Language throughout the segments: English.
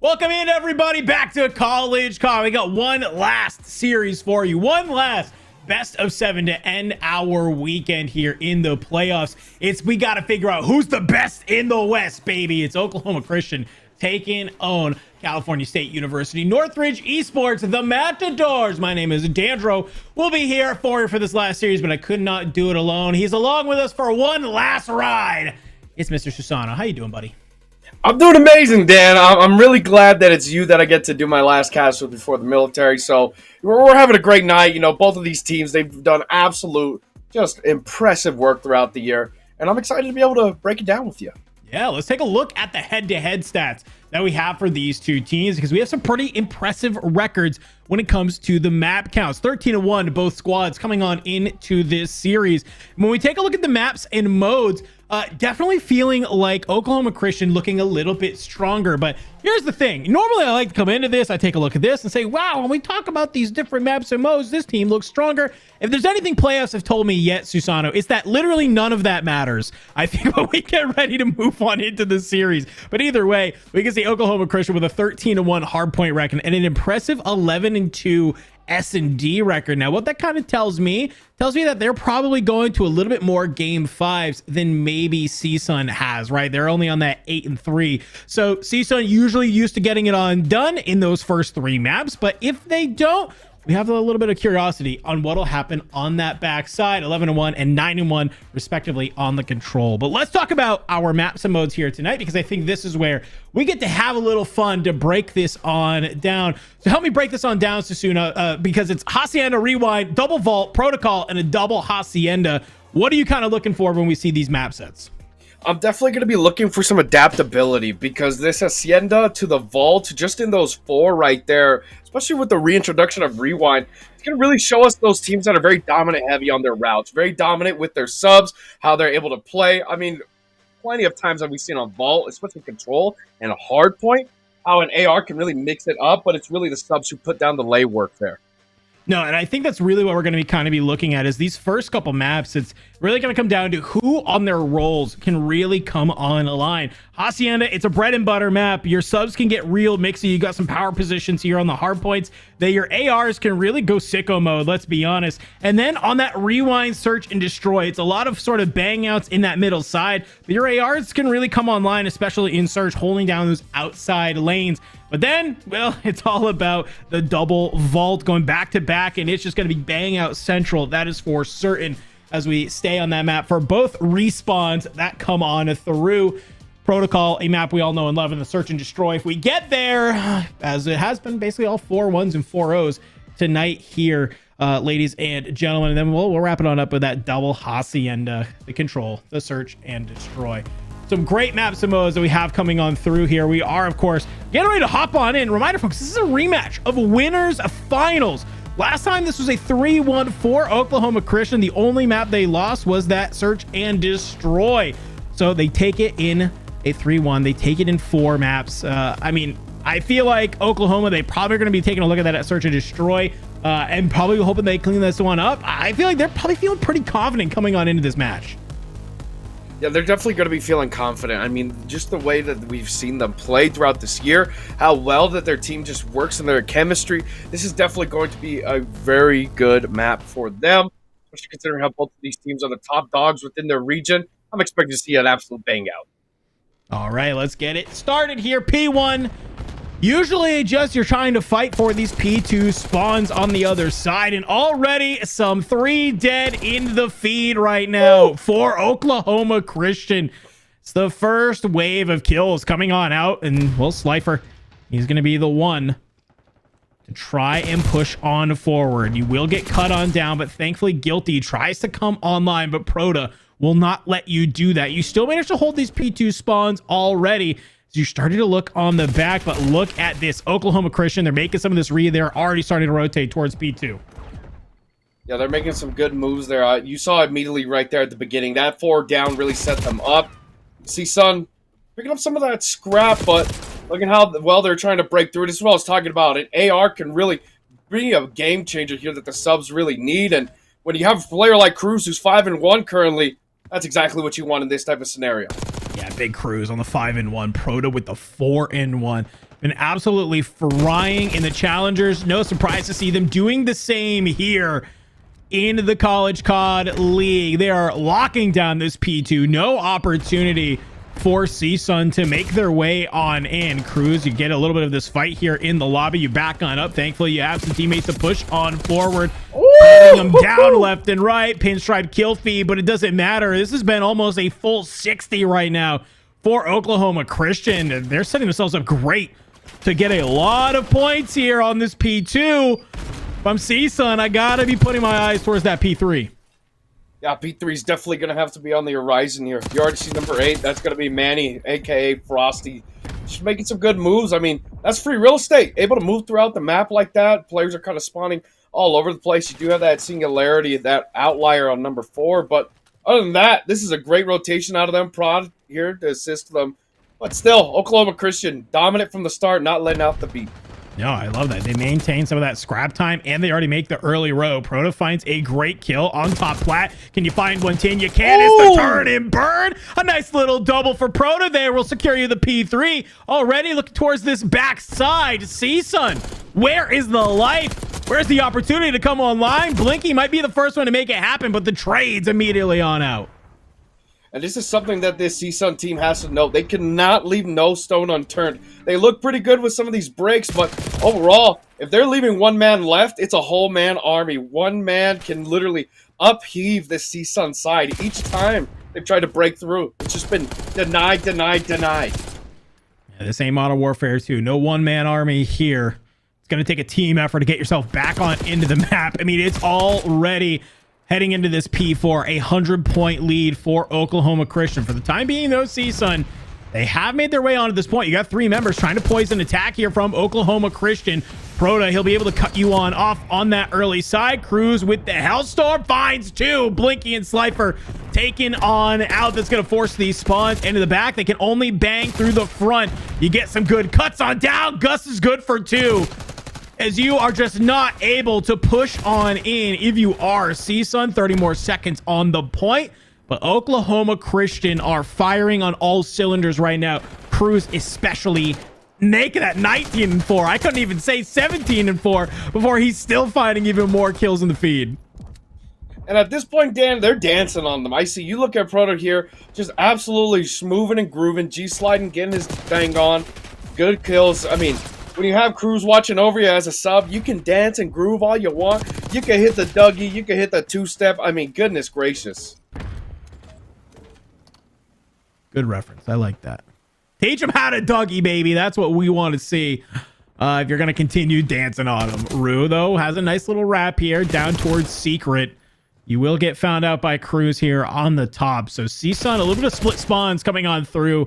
Welcome in, everybody, back to College Con. We got one last series for you. One last best of 7 to end our weekend here in the playoffs. We got to figure out who's the best in the West, baby. It's Oklahoma Christian taking on California State University. Northridge Esports, the Matadors. My name is Dandro. We'll be here for you for this last series, but I could not do it alone. He's along with us for one last ride. It's Mr. Susano. How you doing, buddy? I'm doing amazing, Dan. I'm really glad that it's you that I get to do my last cast with before the military. So we're having a great night. You know, both of these teams, they've done absolute, just impressive work throughout the year. And I'm excited to be able to break it down with you. Yeah, let's take a look at the head-to-head stats that we have for these two teams, because we have some pretty impressive records when it comes to the map counts. 13-1 to both squads coming on into this series. When we take a look at the maps and modes, definitely feeling like Oklahoma Christian looking a little bit stronger. But here's the thing. Normally, I like to come into this, I take a look at this and say, wow, when we talk about these different maps and modes, this team looks stronger. If there's anything playoffs have told me yet, Susano, it's that literally none of that matters. I think when we get ready to move on into the series. But either way, we can see Oklahoma Christian with a 13-1 hardpoint record and an impressive 11-2 S&D record. Now, what that kind of tells me that they're probably going to a little bit more game 5s than maybe CSUN has, right? They're only on that 8-3. So CSUN usually used to getting it on done in those first 3 maps, but if they don't, we have a little bit of curiosity on what'll happen on that backside. 11-1 and 9-1 respectively on the control. But let's talk about our maps and modes here tonight, because I think this is where we get to have a little fun to break this on down. So help me break this on down, Susuna, because it's Hacienda, Rewind, Double Vault, Protocol, and a double Hacienda. What are you kind of looking for when we see these map sets? I'm definitely going to be looking for some adaptability, because this Hacienda to the Vault, just in those 4 right there, especially with the reintroduction of Rewind, it's going to really show us those teams that are very dominant heavy on their routes, very dominant with their subs, how they're able to play. I mean, plenty of times that we've seen on Vault, especially Control and a Hardpoint, how an AR can really mix it up, but it's really the subs who put down the lay work there. No, and I think that's really what we're going to be looking at is these first couple maps. It's really going to come down to who on their roles can really come on a line. Hacienda, it's a bread and butter map. Your subs can get real mixy. You got some power positions here on the hard points that your ARs can really go sicko mode, let's be honest. And then on that Rewind, Search, and Destroy, it's a lot of sort of bang outs in that middle side. But your ARs can really come online, especially in Search, holding down those outside lanes. But then, well, it's all about the double vault going back to back, and it's just going to be bang out central. That is for certain as we stay on that map for both respawns that come on through. Protocol, a map we all know and love in the Search and Destroy. If we get there, as it has been basically all 4 1s and 4 0s tonight here, ladies and gentlemen, and then we'll wrap it on up with that double Hacienda, the Control, the Search and Destroy. Some great maps and modes that we have coming on through here. We are, of course, getting ready to hop on in. Reminder, folks, this is a rematch of winners finals. Last time this was a 3-1 for Oklahoma Christian. The only map they lost was that Search and Destroy. So they take it in a 3-1. They take it in 4 maps. I mean, I feel like Oklahoma, they probably are going to be taking a look at that at Search and Destroy and probably hoping they clean this one up. I feel like they're probably feeling pretty confident coming on into this match. Yeah, they're definitely going to be feeling confident. I mean, just the way that we've seen them play throughout this year, how well that their team just works in their chemistry. This is definitely going to be a very good map for them, especially considering how both of these teams are the top dogs within their region. I'm expecting to see an absolute bang out. All right, let's get it started here. P1. Usually just you're trying to fight for these P2 spawns on the other side, and already some 3 dead in the feed right now for Oklahoma Christian. It's the first wave of kills coming on out, and well, Slifer, he's going to be the one to try and push on forward. You will get cut on down, but thankfully Guilty tries to come online, but Prota will not let you do that. You still manage to hold these P2 spawns already. You started to look on the back, but look at this Oklahoma Christian. They're making some of this they're already starting to rotate towards P2. Yeah, they're making some good moves there. You saw immediately right there at the beginning. That 4 down really set them up. CSUN picking up some of that scrap, but look at how well they're trying to break through it. As well as talking about it, AR can really be a game changer here that the subs really need. And when you have a player like Cruz who's 5-1 currently, that's exactly what you want in this type of scenario. Yeah, big cruise on the 5-1. Proto with the 4-1. Been absolutely frying in the challengers. No surprise to see them doing the same here in the College COD League. They are locking down this P2. No opportunity for CSUN to make their way on in. Cruz, you get a little bit of this fight here in the lobby. You back on up. Thankfully, you have some teammates to push on forward. Putting them down left and right. Pinstripe kill feed, but it doesn't matter. This has been almost a full 60 right now for Oklahoma Christian. They're setting themselves up great to get a lot of points here on this P2. If I'm CSUN, I gotta be putting my eyes towards that P3. Yeah, P3 is definitely going to have to be on the horizon here. You already see number 8. That's going to be Manny, a.k.a. Frosty. She's making some good moves. I mean, that's free real estate. Able to move throughout the map like that. Players are kind of spawning all over the place. You do have that singularity, that outlier on number 4. But other than that, this is a great rotation out of them. Prod here to assist them. But still, Oklahoma Christian, dominant from the start, not letting out the beat. No, I love that. They maintain some of that scrap time, and they already make the early row. Proto finds a great kill on top plat. Can you find 110? You can. It's the turn and burn. A nice little double for Proto there. Will secure you the P3. Already looking towards this backside. CSUN, where is the life? Where's the opportunity to come online? Blinky might be the first one to make it happen, but the trade's immediately on out. And this is something that this CSUN team has to know. They cannot leave no stone unturned. They look pretty good with some of these breaks, but overall, if they're leaving one man left, it's a whole man army. One man can literally upheave this CSUN side each time they've tried to break through. It's just been denied, denied, denied. Yeah, this ain't Modern Warfare 2. No one-man army here. It's going to take a team effort to get yourself back on into the map. I mean, it's already heading into this P4, a 100-point lead for Oklahoma Christian. For the time being, though, CSUN, they have made their way onto this point. You got 3 members trying to poison attack here from Oklahoma Christian. Proto, he'll be able to cut you off on that early side. Cruz with the Hellstorm finds 2. Blinky and Slifer taken on out. That's going to force these spawns into the back. They can only bang through the front. You get some good cuts on down. Gus is good for 2. As you are just not able to push on in. If you are CSUN, 30 more seconds on the point. But Oklahoma Christian are firing on all cylinders right now. Cruz especially making that 19-4. I couldn't even say 17-4 before he's still finding even more kills in the feed. And at this point, Dan, they're dancing on them. I see you look at Proto here, just absolutely smoothing and grooving, G-sliding, getting his thing on. Good kills. I mean, when you have Cruz watching over you as a sub, you can dance and groove all you want. You can hit the Dougie. You can hit the 2-step. I mean, goodness gracious. Good reference. I like that. Teach him how to Dougie, baby. That's what we want to see if you're going to continue dancing on him. Rue, though, has a nice little wrap here down towards Secret. You will get found out by Cruz here on the top. So CSUN, a little bit of split spawns coming on through.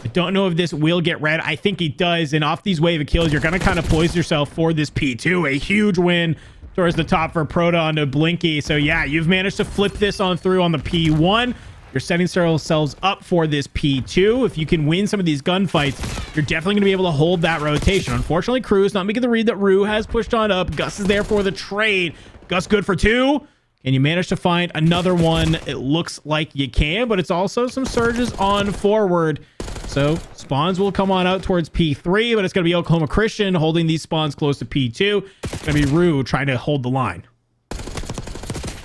I don't know if this will get red. I think it does. And off these wave of kills, you're going to kind of poise yourself for this P2. A huge win towards the top for Proto onto Blinky. So yeah, you've managed to flip this on through on the P1. You're setting yourselves up for this P2. If you can win some of these gunfights, you're definitely going to be able to hold that rotation. Unfortunately, Cruz not making the read that Rue has pushed on up. Gus is there for the trade. Gus good for 2. And you manage to find another one. It looks like you can, but it's also some surges on forward. So spawns will come on out towards P3, but it's going to be Oklahoma Christian holding these spawns close to P2. It's going to be Rue trying to hold the line.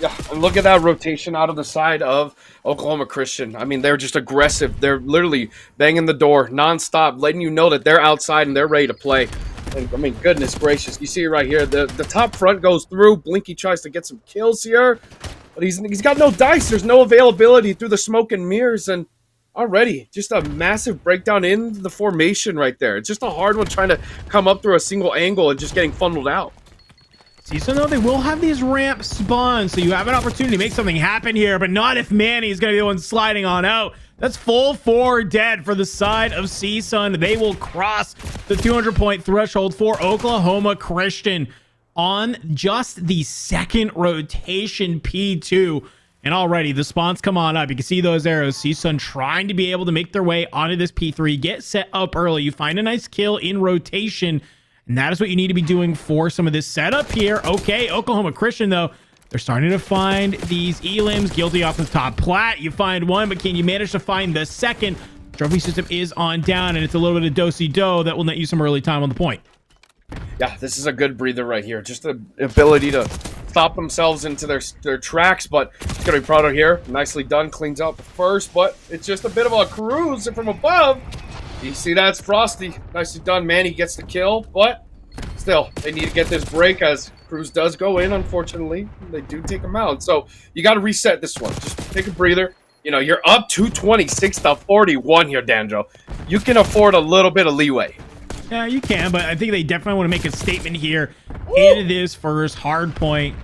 Yeah, and look at that rotation out of the side of Oklahoma Christian. I mean, they're just aggressive. They're literally banging the door nonstop, letting you know that they're outside and they're ready to play. And I mean, goodness gracious, you see it right here. The top front goes through. Blinky tries to get some kills here, but he's got no dice. There's no availability through the smoke and mirrors, and already just a massive breakdown in the formation right there. It's just a hard one trying to come up through a single angle and just getting funneled out. So though, they will have these ramp spawns, so you have an opportunity to make something happen here, but not if Manny's going to be the one sliding on out. That's full 4 dead for the side of CSUN. They will cross the 200-point threshold for Oklahoma Christian on just the second rotation P2. And already the spawns come on up. You can see those arrows. CSUN trying to be able to make their way onto this P3. Get set up early. You find a nice kill in rotation. And that is what you need to be doing for some of this setup here. Okay, Oklahoma Christian, though, they're starting to find these elims. Guilty off the top plat. You find one, but can you manage to find the second? Trophy system is on down, and it's a little bit of do-si-do that will net you some early time on the point. Yeah, this is a good breather right here. Just the ability to stop themselves into their tracks, but it's going to be Proto here. Nicely done, cleans out the first, but it's just a bit of a cruise from above. You see that's Frosty. Nicely done, man. He gets the kill, but still, they need to get this break as Cruz does go in, unfortunately. They do take him out. So you got to reset this one. Just take a breather. You know, you're up 226 to 41 here, Danjo. You can afford a little bit of leeway. Yeah, you can, but I think they definitely want to make a statement here into this first hard point.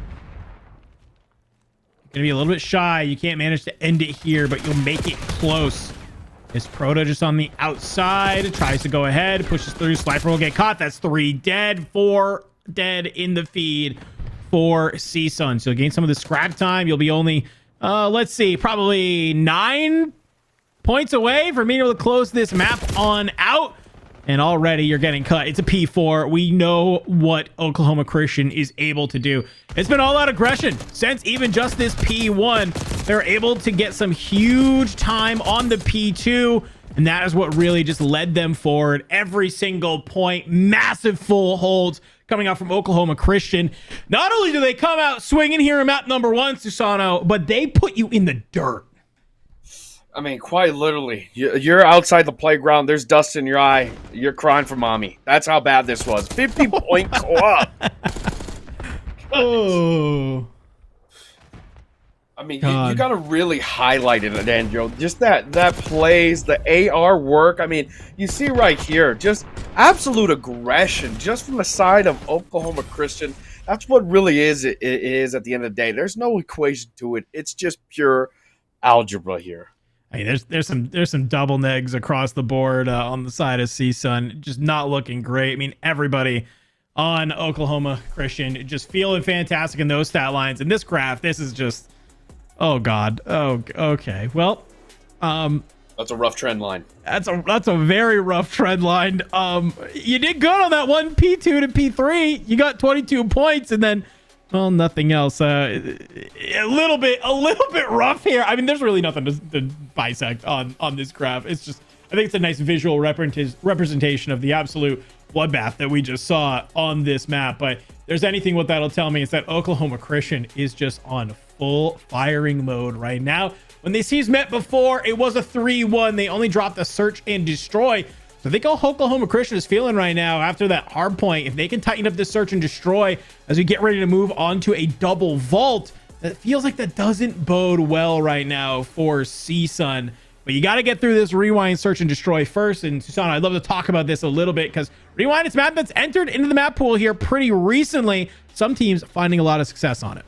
Going to be a little bit shy. You can't manage to end it here, but you'll make it close. Is Proto just on the outside, tries to go ahead, pushes through, Slifer will get caught. That's 3 dead, 4 dead in the feed for CSUN. So gain some of the scrap time. You'll be only, let's see, probably 9 points away from being able to close this map on out. And already you're getting cut. It's a P4. We know what Oklahoma Christian is able to do. It's been all out aggression since even just this P1. They're able to get some huge time on the P2. And that is what really just led them forward. Every single point, massive full holds coming out from Oklahoma Christian. Not only do they come out swinging here in map number 1, Susano, but they put you in the dirt. I mean, quite literally. You're outside the playground. There's dust in your eye. You're crying for mommy. That's how bad this was. 50-point co-op. Oh. I mean, you got to really highlight it, Andrew. Just that plays, the AR work. I mean, you see right here, just absolute aggression just from the side of Oklahoma Christian. That's what really it is at the end of the day. There's no equation to it. It's just pure algebra here. I mean, there's some double negs across the board on the side of CSUN, just not looking great. I mean, everybody on Oklahoma Christian just feeling fantastic in those stat lines. And this graph, this is just, oh god, oh okay. Well, that's a rough trend line. That's a very rough trend line. You did good on that one P2 to P3. You got 22 points, and then, well, nothing else. A little bit rough here. I mean, there's really nothing to bisect on this graph. It's just, I think it's a nice visual representation of the absolute bloodbath that we just saw on this map. But if there's anything what that'll tell me, is that Oklahoma Christian is just on full firing mode right now. When they seized Met before, it was a 3-1. They only dropped the search and destroy. So I think Oklahoma Christian is feeling right now after that hard point. If they can tighten up this search and destroy as we get ready to move on to a double vault, that feels like that doesn't bode well right now for CSUN. But you got to get through this rewind, search, and destroy first. And Susano, I'd love to talk about this a little bit, because rewind is a map that's entered into the map pool here pretty recently. Some teams finding a lot of success on it.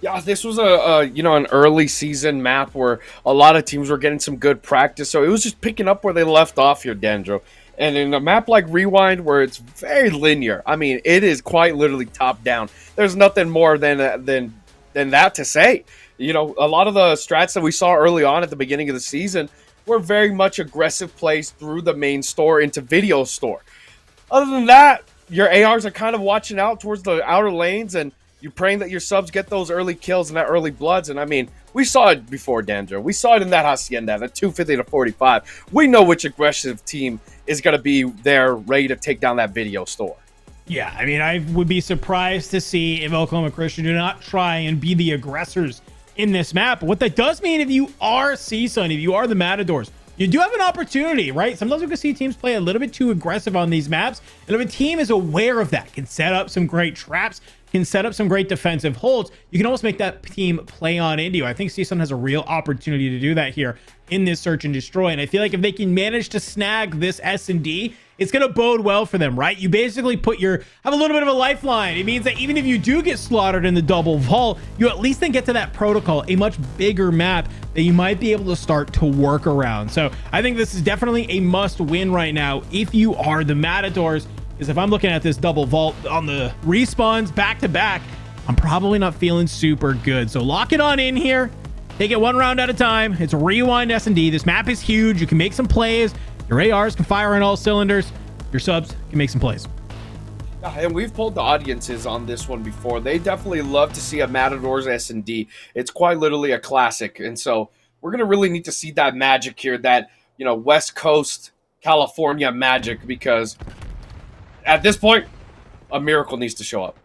Yeah, this was an early season map where a lot of teams were getting some good practice, so it was just picking up where they left off here, Dandro. And in a map like Rewind, where it's very linear, I mean, it is quite literally top down. There's nothing more than that to say. You know, a lot of the strats that we saw early on at the beginning of the season were very much aggressive plays through the main store into video store. Other than that, your ARs are kind of watching out towards the outer lanes, and you're praying that your subs get those early kills and that early bloods. And I mean, we saw it before, Dandro. We saw it in that Hacienda, the 250 to 45. We know which aggressive team is going to be there ready to take down that video store. Yeah, I mean, I would be surprised to see if Oklahoma Christian do not try and be the aggressors in this map. What that does mean, if you are CSUN, if you are the Matadors, you do have an opportunity, right? Sometimes we can see teams play a little bit too aggressive on these maps. And if a team is aware of that, can set up some great traps, can set up some great defensive holds, you can almost make that team play on into you. I think CSUN has a real opportunity to do that here in this search and destroy. And I feel like if they can manage to snag this S&D, it's going to bode well for them, right? You basically have a little bit of a lifeline. It means that even if you do get slaughtered in the double vault, you at least then get to that protocol, a much bigger map that you might be able to start to work around. So I think this is definitely a must win right now if you are the Matadors. Because if I'm looking at this double vault on the respawns back to back, I'm probably not feeling super good. So lock it on in here. Take it one round at a time. It's Rewind S&D. This map is huge. You can make some plays. Your ARs can fire on all cylinders. Your subs can make some plays. Yeah, and we've pulled the audiences on this one before. They definitely love to see a Matadors S&D. It's quite literally a classic. And so we're going to really need to see that magic here, that West Coast California magic, because at this point, a miracle needs to show up.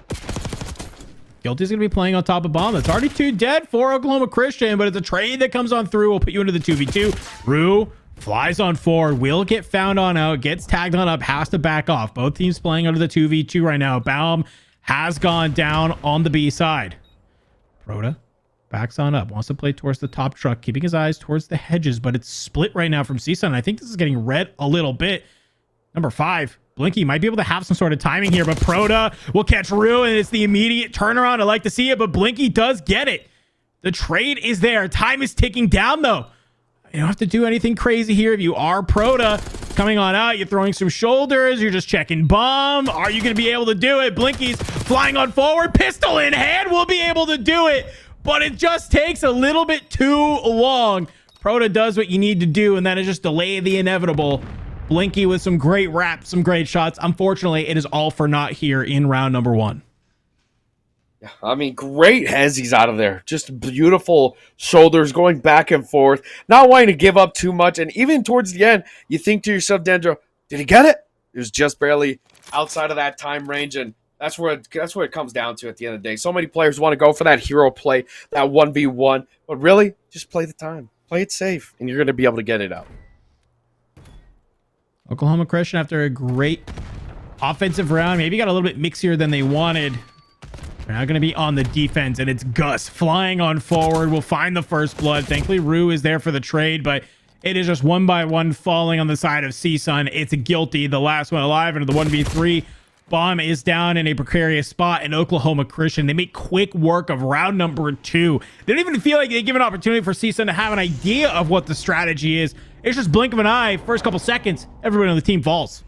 Guilty's going to be playing on top of bomb. That's already 2 dead for Oklahoma Christian, but it's a trade that comes on through. We'll put you into the 2v2. Rue flies on forward, will get found on out, gets tagged on up, has to back off. Both teams playing under the 2v2 right now. Baum has gone down on the B side. Proto backs on up, wants to play towards the top truck, keeping his eyes towards the hedges, but it's split right now from CSUN. I think this is getting read a little bit. Number 5, Blinky might be able to have some sort of timing here, but Proto will catch Rue, and it's the immediate turnaround. I like to see it, but Blinky does get it. The trade is there. Time is ticking down, though. You don't have to do anything crazy here. If you are Proto coming on out, you're throwing some shoulders, you're just checking bomb. Are you going to be able to do it? Blinky's flying on forward, pistol in hand, will be able to do it, but it just takes a little bit too long. Proto does what you need to do, and that is just delay the inevitable. Blinky with some great wraps, some great shots. Unfortunately, it is all for naught here in round number 1. Yeah, I mean, great he's out of there. Just beautiful shoulders going back and forth, not wanting to give up too much. And even towards the end, you think to yourself, Dendro, did he get it? It was just barely outside of that time range, and that's where it comes down to at the end of the day. So many players want to go for that hero play, that 1v1, but really, just play the time. Play it safe, and you're going to be able to get it out. Oklahoma Christian, after a great offensive round, maybe got a little bit mixier than they wanted. They're now going to be on the defense, and it's Gus flying on forward. We'll find the first blood. Thankfully, Rue is there for the trade, but it is just one by one falling on the side of CSUN. It's Guilty, the last one alive, into the 1v3. Bomb is down in a precarious spot in Oklahoma Christian. They make quick work of round number 2. They don't even feel like they give an opportunity for CSUN to have an idea of what the strategy is. It's just blink of an eye. First couple seconds, everybody on the team falls.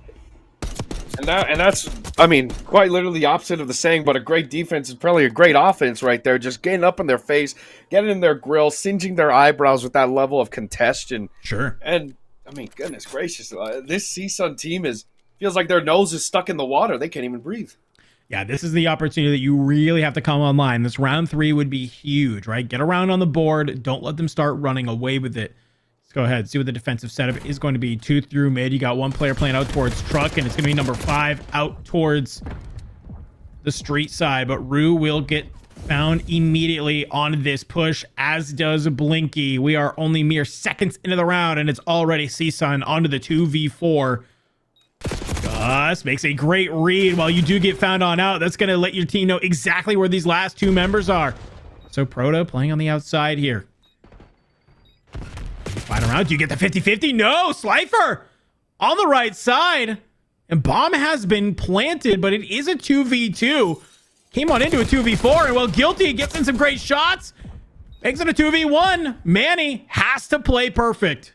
And that's, I mean, quite literally the opposite of the saying, but a great defense is probably a great offense right there. Just getting up in their face, getting in their grill, singeing their eyebrows with that level of congestion. Sure. And, I mean, goodness gracious, this CSUN team feels like their nose is stuck in the water. They can't even breathe. Yeah, this is the opportunity that you really have to come online. This round 3 would be huge, right? Get around on the board. Don't let them start running away with it. Let's go ahead. See what the defensive setup is going to be. 2 through mid. You got one player playing out towards truck, and it's going to be number 5 out towards the street side. But Rue will get found immediately on this push, as does Blinky. We are only mere seconds into the round, and it's already CSUN onto the 2v4. Gus makes a great read. While you do get found on out, that's going to let your team know exactly where these last 2 members are. So Proto playing on the outside here. Fight around. Do you get the 50-50? No, Slifer on the right side. And bomb has been planted, but it is a 2v2. Came on into a 2v4, and well, Guilty gets in some great shots. Makes it a 2v1. Manny has to play perfect.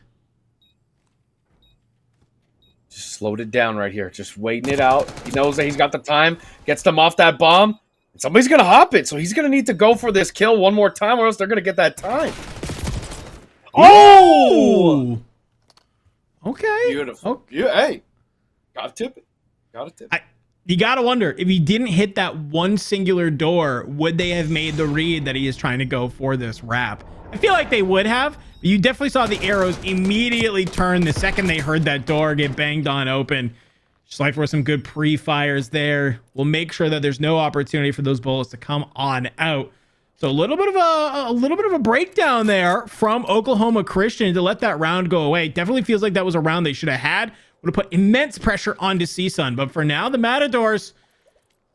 Just slowed it down right here. Just waiting it out. He knows that he's got the time. Gets them off that bomb. And somebody's going to hop it, so he's going to need to go for this kill one more time, or else they're going to get that time. Oh! Okay. Beautiful. Okay. Yeah, hey. Gotta tip it. Gotta tip it. You gotta wonder, if he didn't hit that one singular door, would they have made the read that he is trying to go for this wrap? I feel like they would have. But you definitely saw the arrows immediately turn the second they heard that door get banged on open. Just like for some good pre-fires there. We'll make sure that there's no opportunity for those bullets to come on out. So a little bit of a breakdown there from Oklahoma Christian to let that round go away. Definitely feels like that was a round they should have had. Would have put immense pressure onto CSUN. But for now, the Matadors,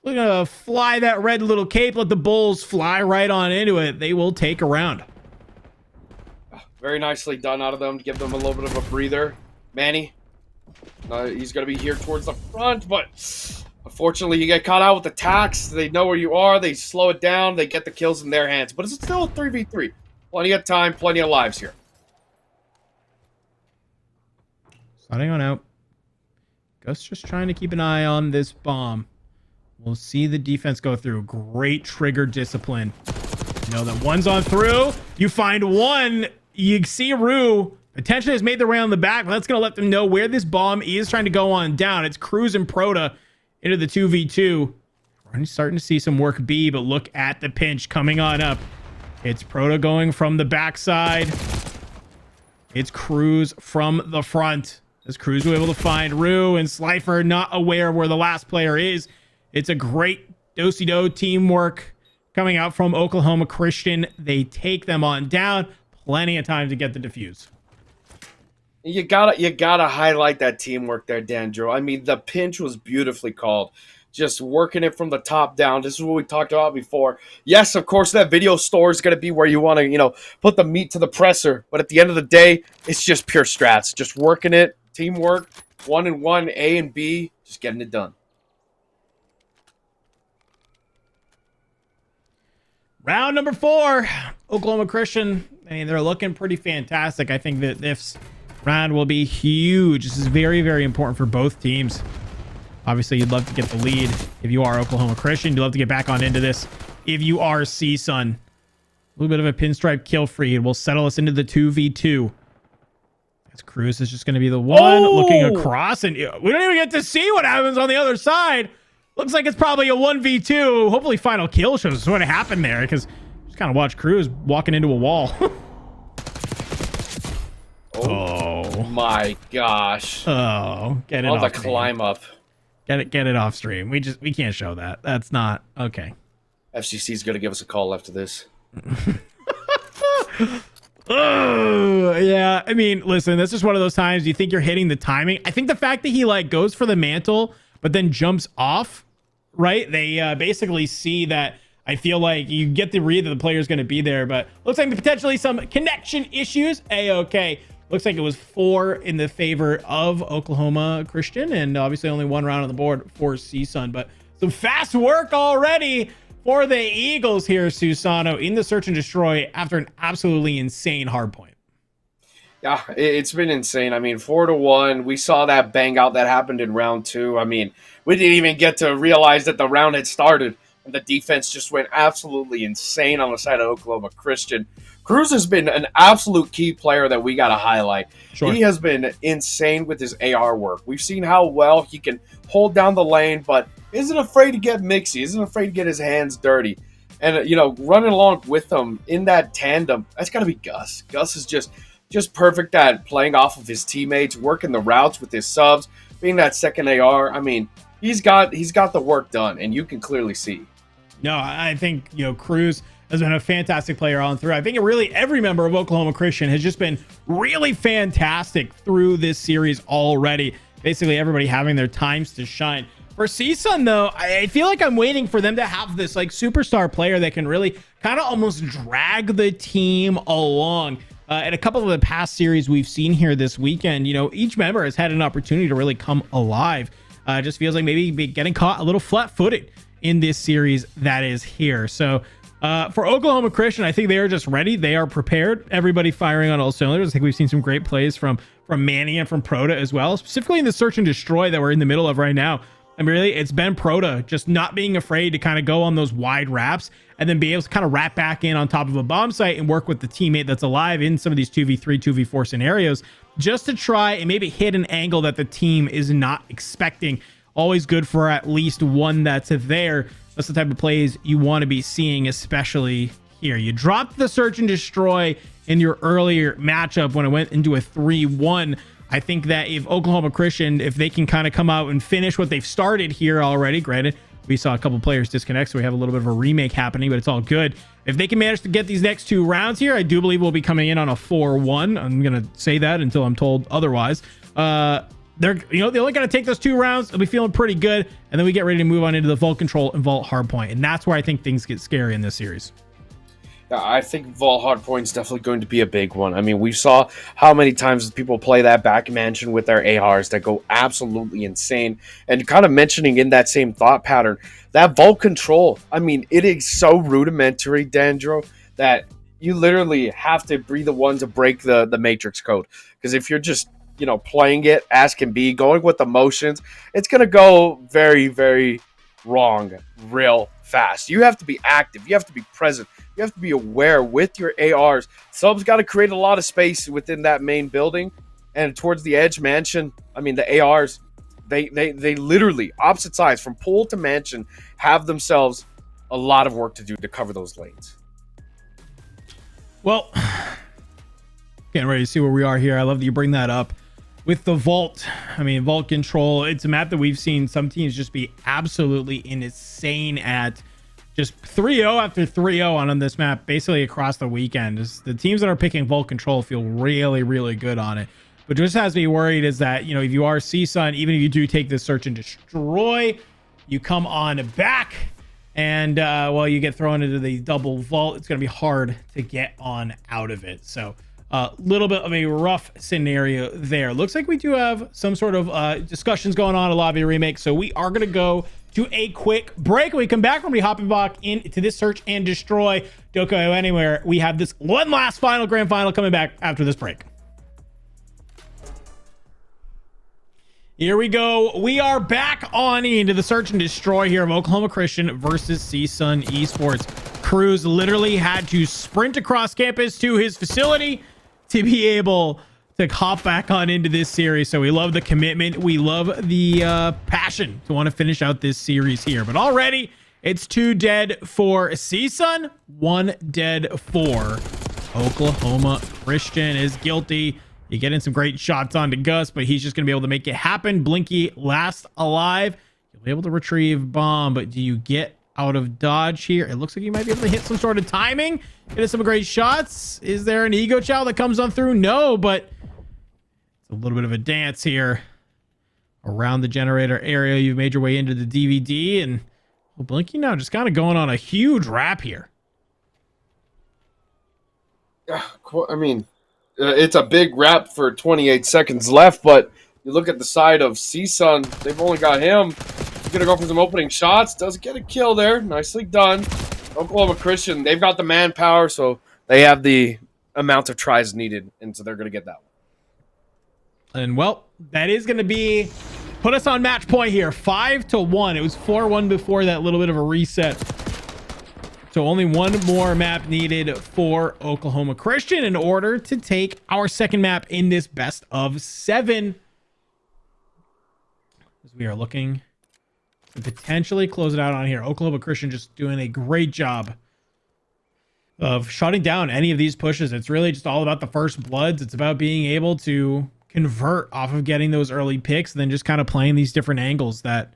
we're going to fly that red little cape, let the Bulls fly right on into it. They will take a round. Very nicely done out of them to give them a little bit of a breather. Manny, he's going to be here towards the front, but unfortunately, you get caught out with the tax. They know where you are. They slow it down. They get the kills in their hands. But it's still a 3v3. Plenty of time, plenty of lives here. Sliding on out. Gus just trying to keep an eye on this bomb. We'll see the defense go through. Great trigger discipline. You know that one's on through. You find one. You see Rue potentially has made the way on the back, but that's going to let them know where this bomb is trying to go on down. It's Cruz and Proto into the 2v2. We're starting to see some work B, but look at the pinch coming on up. It's Proto going from the backside. It's Cruz from the front. As Cruz was able to find Rue and Slifer not aware of where the last player is. It's a great do-si-do teamwork coming out from Oklahoma Christian. They take them on down. Plenty of time to get the defuse. You gotta highlight that teamwork there, Dandro. I mean, the pinch was beautifully called. Just working it from the top down. This is what we talked about before. Yes, of course, that video store is gonna be where you want to, put the meat to the presser. But at the end of the day, it's just pure strats. Just working it, teamwork, 1-1, A and B, just getting it done. Round number 4, Oklahoma Christian. I mean, they're looking pretty fantastic. I think that this round will be huge. This is very, very important for both teams. Obviously, you'd love to get the lead if you are Oklahoma Christian. You'd love to get back on into this if you are CSUN. A little bit of a pinstripe kill free. It will settle us into the 2v2. As Cruz is just going to be the one looking across, and we don't even get to see what happens on the other side. Looks like it's probably a 1v2. Hopefully, final kill shows us what happened there, because just kind of watch Cruz walking into a wall. Oh my gosh! Oh, get it on off the climb up. Get it off stream. We can't show that. That's not okay. FCC is gonna give us a call after this. Oh yeah. I mean, listen, this is one of those times you think you're hitting the timing. I think the fact that he goes for the mantle but then jumps off, right? They basically see that. I feel like you get the read that the player's going to be there, but looks like potentially some connection issues. A-okay. Looks like it was 4 in the favor of Oklahoma Christian, and obviously only 1 round on the board for CSUN. But some fast work already for the Eagles here, Susano, in the search and destroy after an absolutely insane hard point. Yeah, it's been insane. I mean, 4-1. We saw that bang out that happened in round 2. I mean, we didn't even get to realize that the round had started. And the defense just went absolutely insane on the side of Oklahoma Christian. Cruz has been an absolute key player that we got to highlight. Sure. He has been insane with his AR work. We've seen how well he can hold down the lane, but isn't afraid to get mixy, isn't afraid to get his hands dirty. And, running along with him in that tandem, that's got to be Gus. Gus is just perfect at playing off of his teammates, working the routes with his subs, being that second AR. I mean, he's got the work done, and you can clearly see. No, I think, Cruz has been a fantastic player on through. I think every member of Oklahoma Christian has just been really fantastic through this series already. Basically, everybody having their times to shine. For CSUN, though, I feel like I'm waiting for them to have this superstar player that can really kind of almost drag the team along. In a couple of the past series we've seen here this weekend, each member has had an opportunity to really come alive. Just feels like maybe getting caught a little flat-footed in this series that is here. So for Oklahoma Christian, I think they are just ready. They are prepared. Everybody firing on all cylinders. I think we've seen some great plays from Manny and from Proto as well, specifically in the search and destroy that we're in the middle of right now. I mean, really, it's been Proto just not being afraid to kind of go on those wide wraps and then be able to kind of wrap back in on top of a bomb site and work with the teammate that's alive in some of these 2v3, 2v4 scenarios, just to try and maybe hit an angle that the team is not expecting. Always good for at least one that's there. That's the type of plays you want to be seeing, especially here. You dropped the search and destroy in your earlier matchup when it went into a 3-1. I think that if Oklahoma Christian, if they can kind of come out and finish what they've started here already, granted, we saw a couple players disconnect, so we have a little bit of a remake happening, but it's all good. If they can manage to get these next 2 rounds here, I do believe we'll be coming in on a 4-1. I'm going to say that until I'm told otherwise. They're only got to take those 2 rounds. They'll be feeling pretty good, and then we get ready to move on into the Vault Control and Vault Hardpoint, and that's where I think things get scary in this series. Yeah, I think Vault Hardpoint is definitely going to be a big one. I mean, we saw how many times people play that back mansion with their ARs that go absolutely insane. And kind of mentioning in that same thought pattern, that Vault Control, I mean, it is so rudimentary, Dandro, that you literally have to be the one to break the Matrix code. Because if you're just playing it as can be, going with the motions, it's going to go very, very wrong real fast. You have to be active. You have to be present. You have to be aware with your ARs. Subs got to create a lot of space within that main building. And towards the edge mansion, I mean, the ARs, they literally, opposite sides, from pool to mansion, have themselves a lot of work to do to cover those lanes. Well, Getting ready to see where we are here. I love that you bring that up with the vault. I mean, vault control. It's a map that we've seen some teams just be absolutely insane at. Just 3-0 after 3-0 on this map, basically across the weekend. Just the teams that are picking vault control feel really, really good on it. But just has me worried is that, you know, if you are CSUN, even if you do take this search and destroy, you come on back and well, you get thrown into the double vault. It's going to be hard to get on out of it. So a little bit of a rough scenario there. Looks like we do have some sort of discussions going on, a lobby remake. So we are going to go to a quick break. When we come back, we're going to be hopping back into this search and destroy. Don't go anywhere. We have this one last final grand final coming back after this break. Here we go. We are back on into the search and destroy here of Oklahoma Christian versus CSUN Esports. Cruz literally had to sprint across campus to his facility to be able to hop back on into this series. So we love the commitment. We love the passion to want to finish out this series here. But already it's 2 dead for CSUN, 1 dead for Oklahoma Christian is guilty. You get in some great shots onto Gus, but he's just going to be able to make it happen. Blinky last alive. You'll be able to retrieve bomb, but do you get out of dodge here? It looks like you might be able to hit some sort of timing. Get some great shots. Is there an ego chow that comes on through? No, but it's a little bit of a dance here around the generator area. You've made your way into the DVD, and well, Blinky now just kind of going on a huge wrap here. I mean, it's a big wrap for 28 seconds left, but you look at the side of CSUN, they've only got him. He's going to go for some opening shots. Doesn't get a kill there. Nicely done. Oklahoma Christian, they've got the manpower, so they have the amount of tries needed, and so they're going to get that one. And, well, that is going to be put us on match point here. 5-1. It was 4-1 before that little bit of a reset. So only one more map needed for Oklahoma Christian in order to take our second map in this best of 7. As we are looking to potentially close it out on here. Oklahoma Christian just doing a great job of shutting down any of these pushes. It's really just all about the first bloods. It's about being able to convert off of getting those early picks, and then just kind of playing these different angles that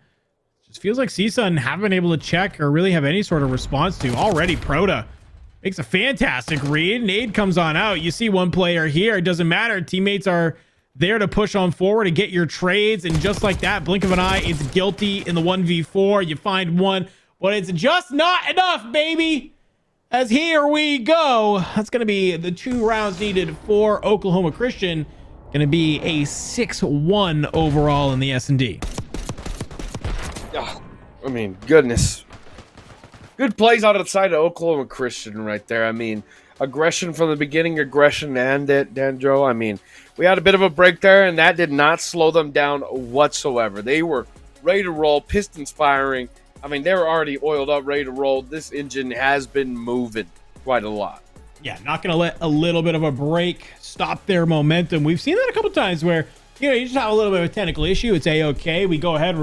just feels like CSUN haven't been able to check or really have any sort of response to. Already Proda makes a fantastic read. Nade comes on out. You see one player here. It doesn't matter. Teammates are there to push on forward and get your trades. And just like that, blink of an eye, it's guilty in the 1v4. You find one, but it's just not enough, baby. As here we go. That's going to be the 2 rounds needed for Oklahoma Christian. Going to be a 6-1 overall in the S&D. Oh, I mean, goodness. Good plays out of the side of Oklahoma Christian right there. I mean, aggression from the beginning, aggression and it, Danjo. I mean, we had a bit of a break there, and that did not slow them down whatsoever. They were ready to roll, pistons firing. I mean, they were already oiled up, ready to roll. This engine has been moving quite a lot. Yeah, not going to let a little bit of a break stop their momentum. We've seen that a couple times where, you know, you just have a little bit of a technical issue. It's A-okay. We go ahead,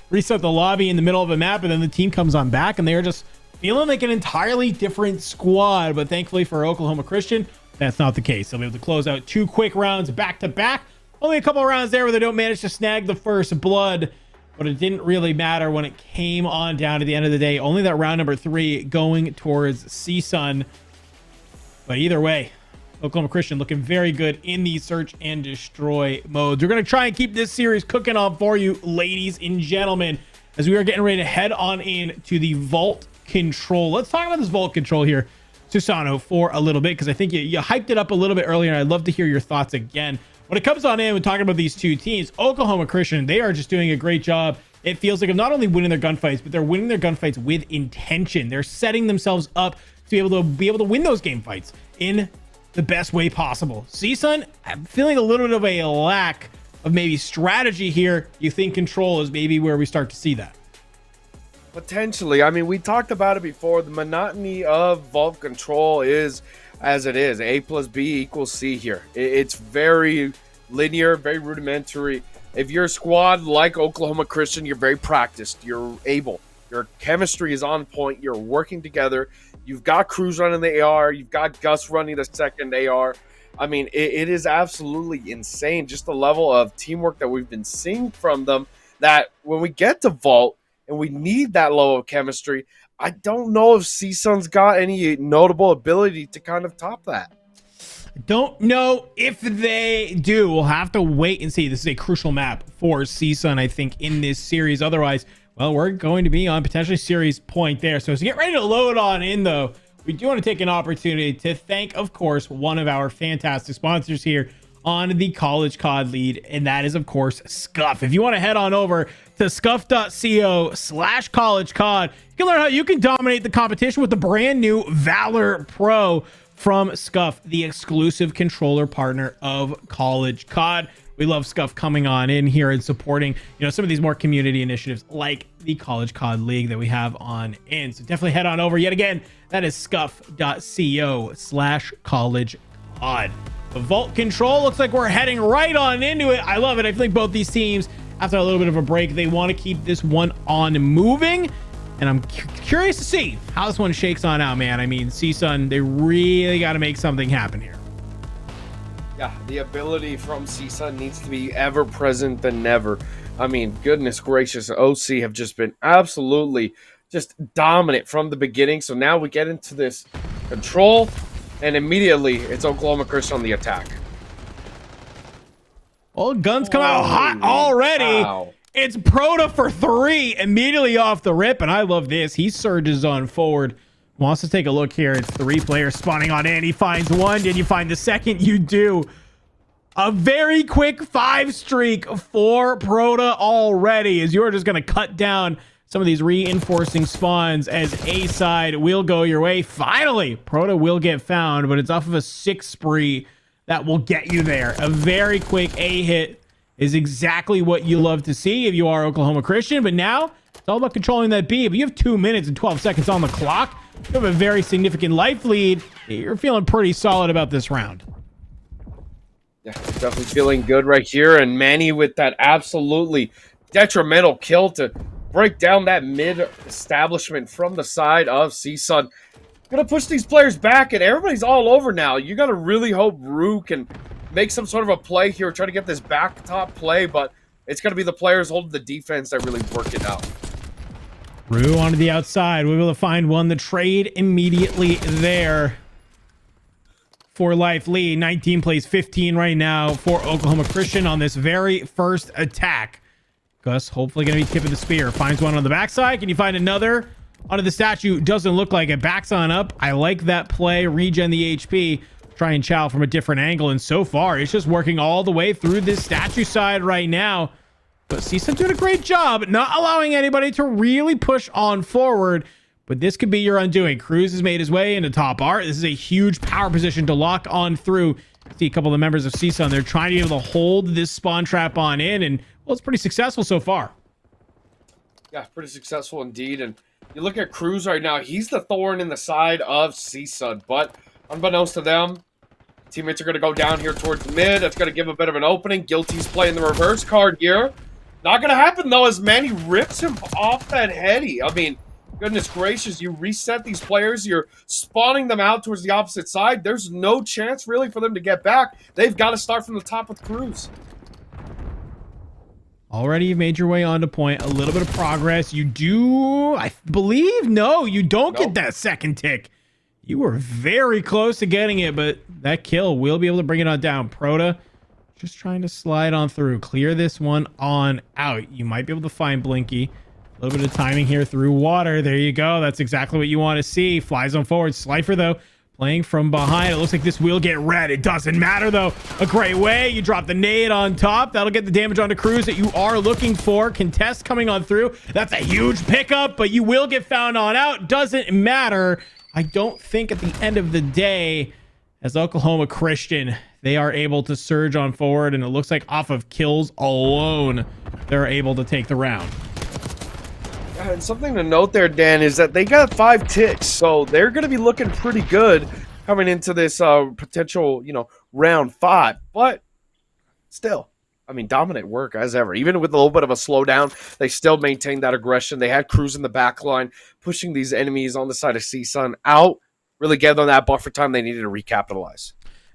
reset the lobby in the middle of a map, and then the team comes on back, and they're just feeling like an entirely different squad. But thankfully for Oklahoma Christian, that's not the case. They'll be able to close out 2 quick rounds back to back. Only a couple of rounds there where they don't manage to snag the first blood, but it didn't really matter when it came on down to the end of the day. Only that round number 3 going towards CSUN. But either way, Oklahoma Christian looking very good in the search and destroy modes. We're going to try and keep this series cooking on for you, ladies and gentlemen, as we are getting ready to head on in to the vault control. Let's talk about this vault control here, Susano, for a little bit, because I think you hyped it up a little bit earlier, and I'd love to hear your thoughts again. When it comes on in, we're talking about these 2 teams. Oklahoma Christian, they are just doing a great job. It feels like of not only winning their gunfights, but they're winning their gunfights with intention. They're setting themselves up to be able to win those game fights in the best way possible. CSUN, I'm feeling a little bit of a lack of maybe strategy here. You think control is maybe where we start to see that? Potentially. I mean, we talked about it before. The monotony of vault control is as it is. A plus B equals C here. It's very linear, very rudimentary. If you're a squad like Oklahoma Christian, you're very practiced. You're able. Your chemistry is on point. You're working together. You've got Cruz running the AR. You've got Gus running the second AR. I mean, it is absolutely insane, just the level of teamwork that we've been seeing from them, that when we get to Vault and we need that level of chemistry, I don't know if CSUN's got any notable ability to kind of top that. Don't know if they do. We'll have to wait and see. This is a crucial map for CSUN, I think, in this series. Otherwise, well, we're going to be on potentially series point there. So to get ready to load on in, though, we do want to take an opportunity to thank, of course, one of our fantastic sponsors here on the College COD lead, and that is, of course, Scuff. If you want to head on over to scuff.co/collegecod, you can learn how you can dominate the competition with the brand new Valor Pro from Scuff, the exclusive controller partner of College COD. We love Scuff coming on in here and supporting, some of these more community initiatives like the College COD League that we have on in. So definitely head on over. Yet again, that is scuff.co/collegecod. The Vault Control looks like we're heading right on into it. I love it. I think both these teams, after a little bit of a break, they want to keep this one on moving. And I'm curious to see how this one shakes on out, man. I mean, CSUN, they really got to make something happen here. Yeah, the ability from CSUN needs to be ever present than never. I mean, goodness gracious, OC have just been absolutely just dominant from the beginning. So now we get into this control, and immediately it's Oklahoma Christian on the attack. Oh, guns come out hot already. Wow. It's Proto for 3 immediately off the rip, and I love this. He surges on forward. Wants to take a look here. It's 3 players spawning on in. He finds one. Did you find the second? You do. A very quick 5 streak for Proto already, as you're just going to cut down some of these reinforcing spawns as A side will go your way. Finally, Proto will get found, but it's off of a 6 spree that will get you there. A very quick A hit is exactly what you love to see if you are Oklahoma Christian. But now it's all about controlling that B. But you have 2 minutes and 12 seconds on the clock. You have a very significant life lead. You're feeling pretty solid about this round. Yeah, definitely feeling good right here. And Manny with that absolutely detrimental kill to break down that mid establishment from the side of CSUN. Gonna push these players back, and everybody's all over now. You gotta really hope Rue can make some sort of a play here, try to get this back top play, but it's going to be the players holding the defense that really work it out. Rue onto the outside. We'll be able to find one. The trade immediately there for life lead. 19 plays 15 right now for Oklahoma Christian on this very first attack. Gus hopefully going to be tipping the spear. Finds one on the backside. Can you find another? Onto the statue. Doesn't look like it. Backs on up. I like that play. Regen the HP. Try and chow from a different angle, and so far it's just working all the way through this statue side right now. But CSUN doing a great job not allowing anybody to really push on forward, but this could be your undoing. Cruz has made his way into top art. This is a huge power position to lock on through. See a couple of the members of CSUN, they're trying to be able to hold this spawn trap on in, and well, it's pretty successful so far. Yeah, pretty successful indeed. And you look at Cruz right now, he's the thorn in the side of CSUN, but unbeknownst to them, teammates are going to go down here towards the mid. That's going to give a bit of an opening. Guilty's playing the reverse card here. Not going to happen, though, as Manny rips him off that heady. I mean, goodness gracious, you reset these players. You're spawning them out towards the opposite side. There's no chance, really, for them to get back. They've got to start from the top with Cruz. Already you've made your way onto point. A little bit of progress. You do, I believe, no, you don't get that second tick. You were very close to getting it, but that kill will be able to bring it on down. Proto just trying to slide on through. Clear this one on out. You might be able to find Blinky. A little bit of timing here through water. There you go. That's exactly what you want to see. Flies on forward. Slifer, though, playing from behind. It looks like this will get red. It doesn't matter, though. A great way. You drop the nade on top. That'll get the damage onto Cruz that you are looking for. Contest coming on through. That's a huge pickup, but you will get found on out. Doesn't matter. I don't think at the end of the day, as Oklahoma Christian, they are able to surge on forward, and it looks like off of kills alone, they're able to take the round. And something to note there, Dan, is that they got 5 ticks, so they're going to be looking pretty good coming into this potential, round 5. But still, I mean, dominant work as ever. Even with a little bit of a slowdown, they still maintained that aggression. They had Cruz in the back line, pushing these enemies on the side of CSUN out, really gave them that buffer time they needed to recapitalize.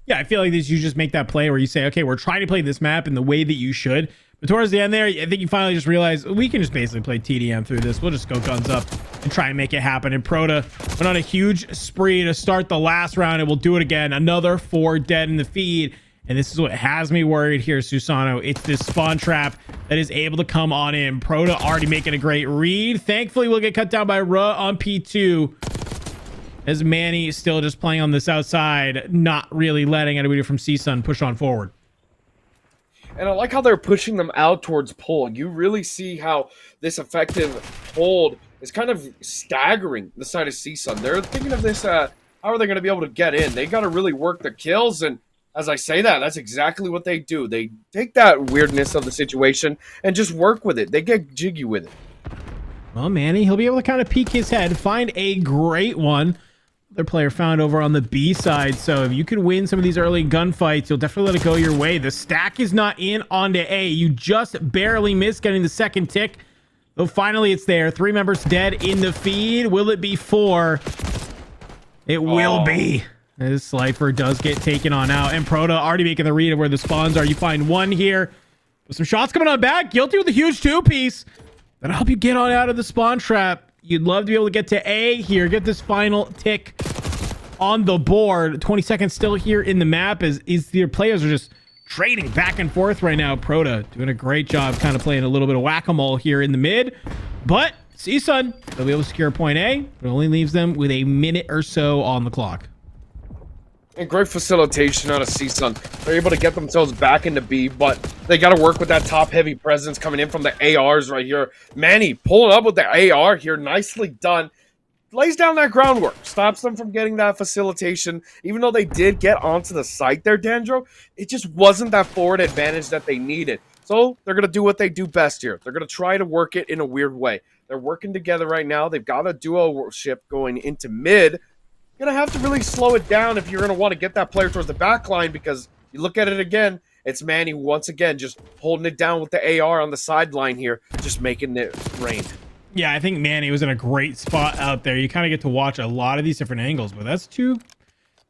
Yeah, I feel like this, you just make that play where you say, okay, we're trying to play this map in the way that you should. But towards the end there, I think you finally just realize we can just basically play TDM through this. We'll just go guns up and try and make it happen. And Proto went on a huge spree to start the last round, and we'll do it again. Another 4 dead in the feed. And this is what has me worried here, Susano. It's this spawn trap that is able to come on in. Proto already making a great read. Thankfully, we'll get cut down by Ruh on P2. As Manny is still just playing on this outside, not really letting anybody from CSUN push on forward. And I like how they're pushing them out towards pull. You really see how this effective hold is kind of staggering the side of CSUN. They're thinking of this, how are they going to be able to get in? They got to really work the kills, and as I say that, that's exactly what they do. They take that weirdness of the situation and just work with it. They get jiggy with it. Well, Manny, he'll be able to kind of peek his head, find a great one. Other player found over on the B side. So if you can win some of these early gunfights, you'll definitely let it go your way. The stack is not in onto A. You just barely missed getting the second tick. Though finally it's there. 3 members dead in the feed. Will it be 4? It will be. This Slifer does get taken on out. And Proto already making the read of where the spawns are. You find one here. With some shots coming on back. Guilty with a huge 2-piece. That'll help you get on out of the spawn trap. You'd love to be able to get to A here. Get this final tick on the board. 20 seconds still here in the map as your players are just trading back and forth right now. Proto doing a great job kind of playing a little bit of whack-a-mole here in the mid. But CSUN, they'll be able to secure point A. It only leaves them with a minute or so on the clock. And great facilitation out of CSUN. They're able to get themselves back into B, but they got to work with that top-heavy presence coming in from the ARs right here. Manny pulling up with the AR here. Nicely done. Lays down that groundwork. Stops them from getting that facilitation. Even though they did get onto the site there, Dandro, it just wasn't that forward advantage that they needed. So they're going to do what they do best here. They're going to try to work it in a weird way. They're working together right now. They've got a duo ship going into mid. Going to have to really slow it down if you're going to want to get that player towards the back line, because you look at it again, it's Manny once again just holding it down with the AR on the sideline here, just making it rain. Yeah, I think Manny was in a great spot out there. You kind of get to watch a lot of these different angles, but that's 2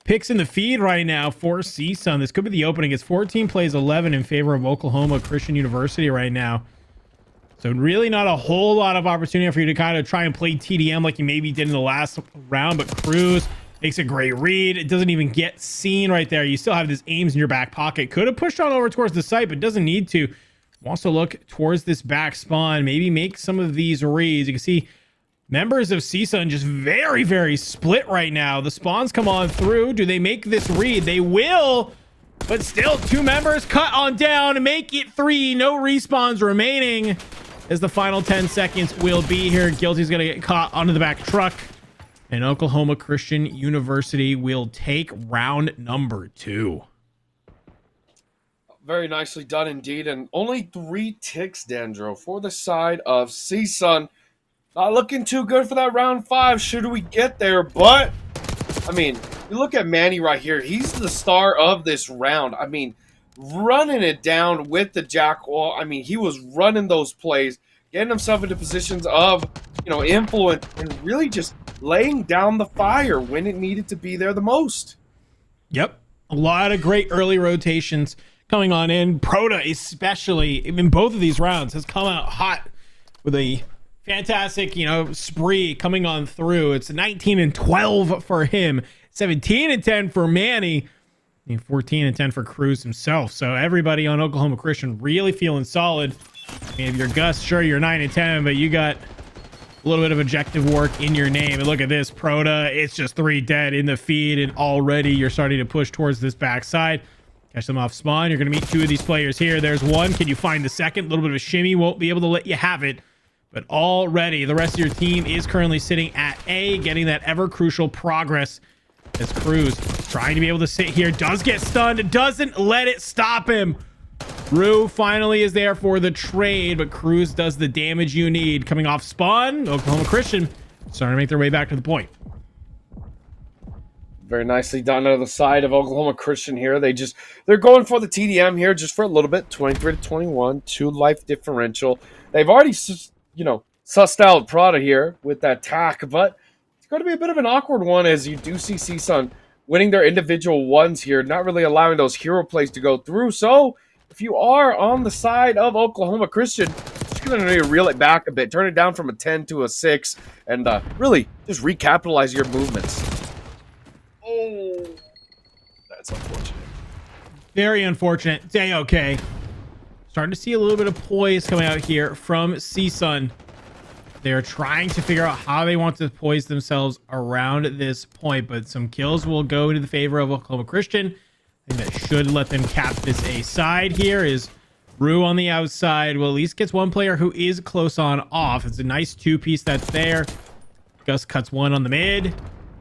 picks in the feed right now for CSUN. This could be the opening. It's 14 plays 11 in favor of Oklahoma Christian University right now. So really not a whole lot of opportunity for you to kind of try and play TDM like you maybe did in the last round, but Cruz makes a great read. It doesn't even get seen right there. You still have this aims in your back pocket. Could have pushed on over towards the site, but doesn't need to. Wants to look towards this back spawn, maybe make some of these reads. You can see members of CSUN just very, very split right now. The spawns come on through. Do they make this read? They will, but still 2 members cut on down. Make it 3. No respawns remaining as the final 10 seconds will be here. Guilty's going to get caught onto the back truck. And Oklahoma Christian University will take round number 2. Very nicely done indeed. And only 3 ticks, Dandro, for the side of CSUN. Not looking too good for that round 5 should we get there. But, I mean, you look at Manny right here. He's the star of this round. I mean, running it down with the Jackal. I mean, he was running those plays, getting himself into positions of, influence, and really just laying down the fire when it needed to be there the most. Yep. A lot of great early rotations coming on in. Proto, especially in both of these rounds, has come out hot with a fantastic, spree coming on through. It's 19 and 12 for him, 17 and 10 for Manny, and 14 and 10 for Cruz himself. So everybody on Oklahoma Christian really feeling solid. I mean, if you're Gus, sure, you're 9 and 10, but you got a little bit of objective work in your name. And look at this, Proto. It's just 3 dead in the feed, and already you're starting to push towards this backside. Catch them off spawn. You're going to meet 2 of these players here. There's one. Can you find the second? A little bit of a shimmy. Won't be able to let you have it. But already the rest of your team is currently sitting at A, getting that ever crucial progress as Cruz trying to be able to sit here. Does get stunned. Doesn't let it stop him. Rue finally is there for the trade, but Cruz does the damage you need. Coming off spawn, Oklahoma Christian starting to make their way back to the point. Very nicely done out of the side of Oklahoma Christian here. They're going for the TDM here just for a little bit. 23 to 21, 2 life differential. They've already, sussed out Prada here with that tack, but it's going to be a bit of an awkward one as you do see CSUN winning their individual ones here, not really allowing those hero plays to go through. So if you are on the side of Oklahoma Christian, just going to need to reel it back a bit, turn it down from a 10 to a 6, and really just recapitalize your movements. Oh, that's unfortunate. Very unfortunate. Okay. Starting to see a little bit of poise coming out here from CSUN. They're trying to figure out how they want to poise themselves around this point, but some kills will go to the favor of Oklahoma Christian. I think that should let them cap this A side. Here is Rue on the outside. Well, at least gets one player who is close on off. It's a nice two-piece that's there. Gus cuts one on the mid.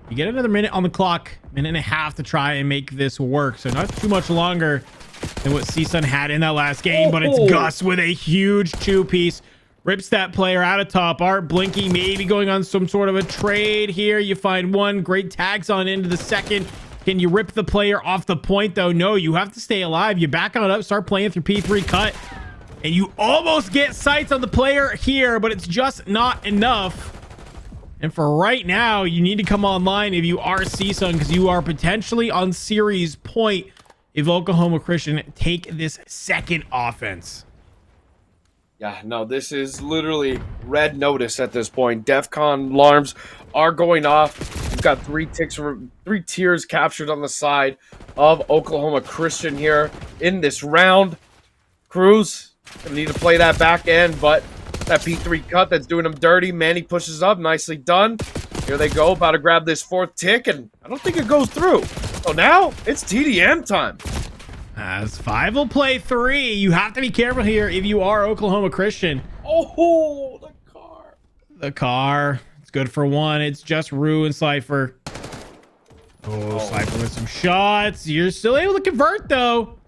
You get another minute on the clock, minute and a half to try and make this work. So not too much longer than what CSUN had in that last game, but it's Gus with a huge two-piece. Rips that player out of top art. Blinky maybe going on some sort of a trade here. You find one. Great tags on into the second. Can you rip the player off the point, though? No, you have to stay alive. You back on up, start playing through P3 cut, and you almost get sights on the player here, but it's just not enough. And for right now, you need to come online if you are CSUN, because you are potentially on series point if Oklahoma Christian take this second offense. Yeah, no, this is literally red notice at this point. DEFCON alarms are going off. We've got three tiers captured on the side of Oklahoma Christian here in this round. Cruz gonna need to play that back end, but that P3 cut that's doing him dirty. Manny pushes up, nicely done. Here they go, about to grab this fourth tick, and I don't think it goes through. So now it's TDM time. As 5 will play 3. You have to be careful here if you are Oklahoma Christian. Oh, the car. The car. It's good for 1. It's just Rue and Cypher. Oh, Cypher with some shots. You're still able to convert, though.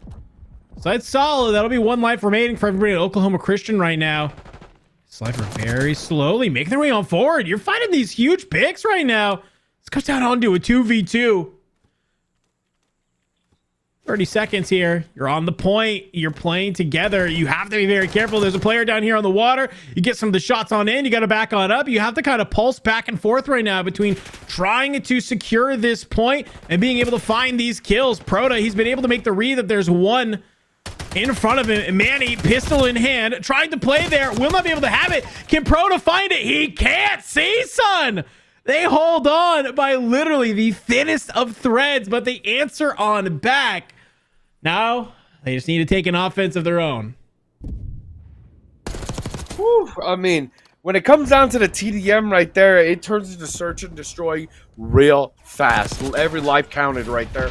So that's solid. That'll be 1 life remaining for everybody at Oklahoma Christian right now. Cypher very slowly making their way on forward. You're finding these huge picks right now. This comes down onto a 2v2. 30 seconds here. You're on the point. You're playing together. You have to be very careful. There's a player down here on the water. You get some of the shots on in. You got to back on up. You have to kind of pulse back and forth right now between trying to secure this point and being able to find these kills. Proda, he's been able to make the read that there's one in front of him. Manny, pistol in hand, trying to play there. Will not be able to have it. Can Proda find it? He can't. CSUN! They hold on by literally the thinnest of threads, but they answer on back. Now, they just need to take an offense of their own. Whew, I mean, when it comes down to the TDM right there, it turns into search and destroy real fast. Every life counted right there.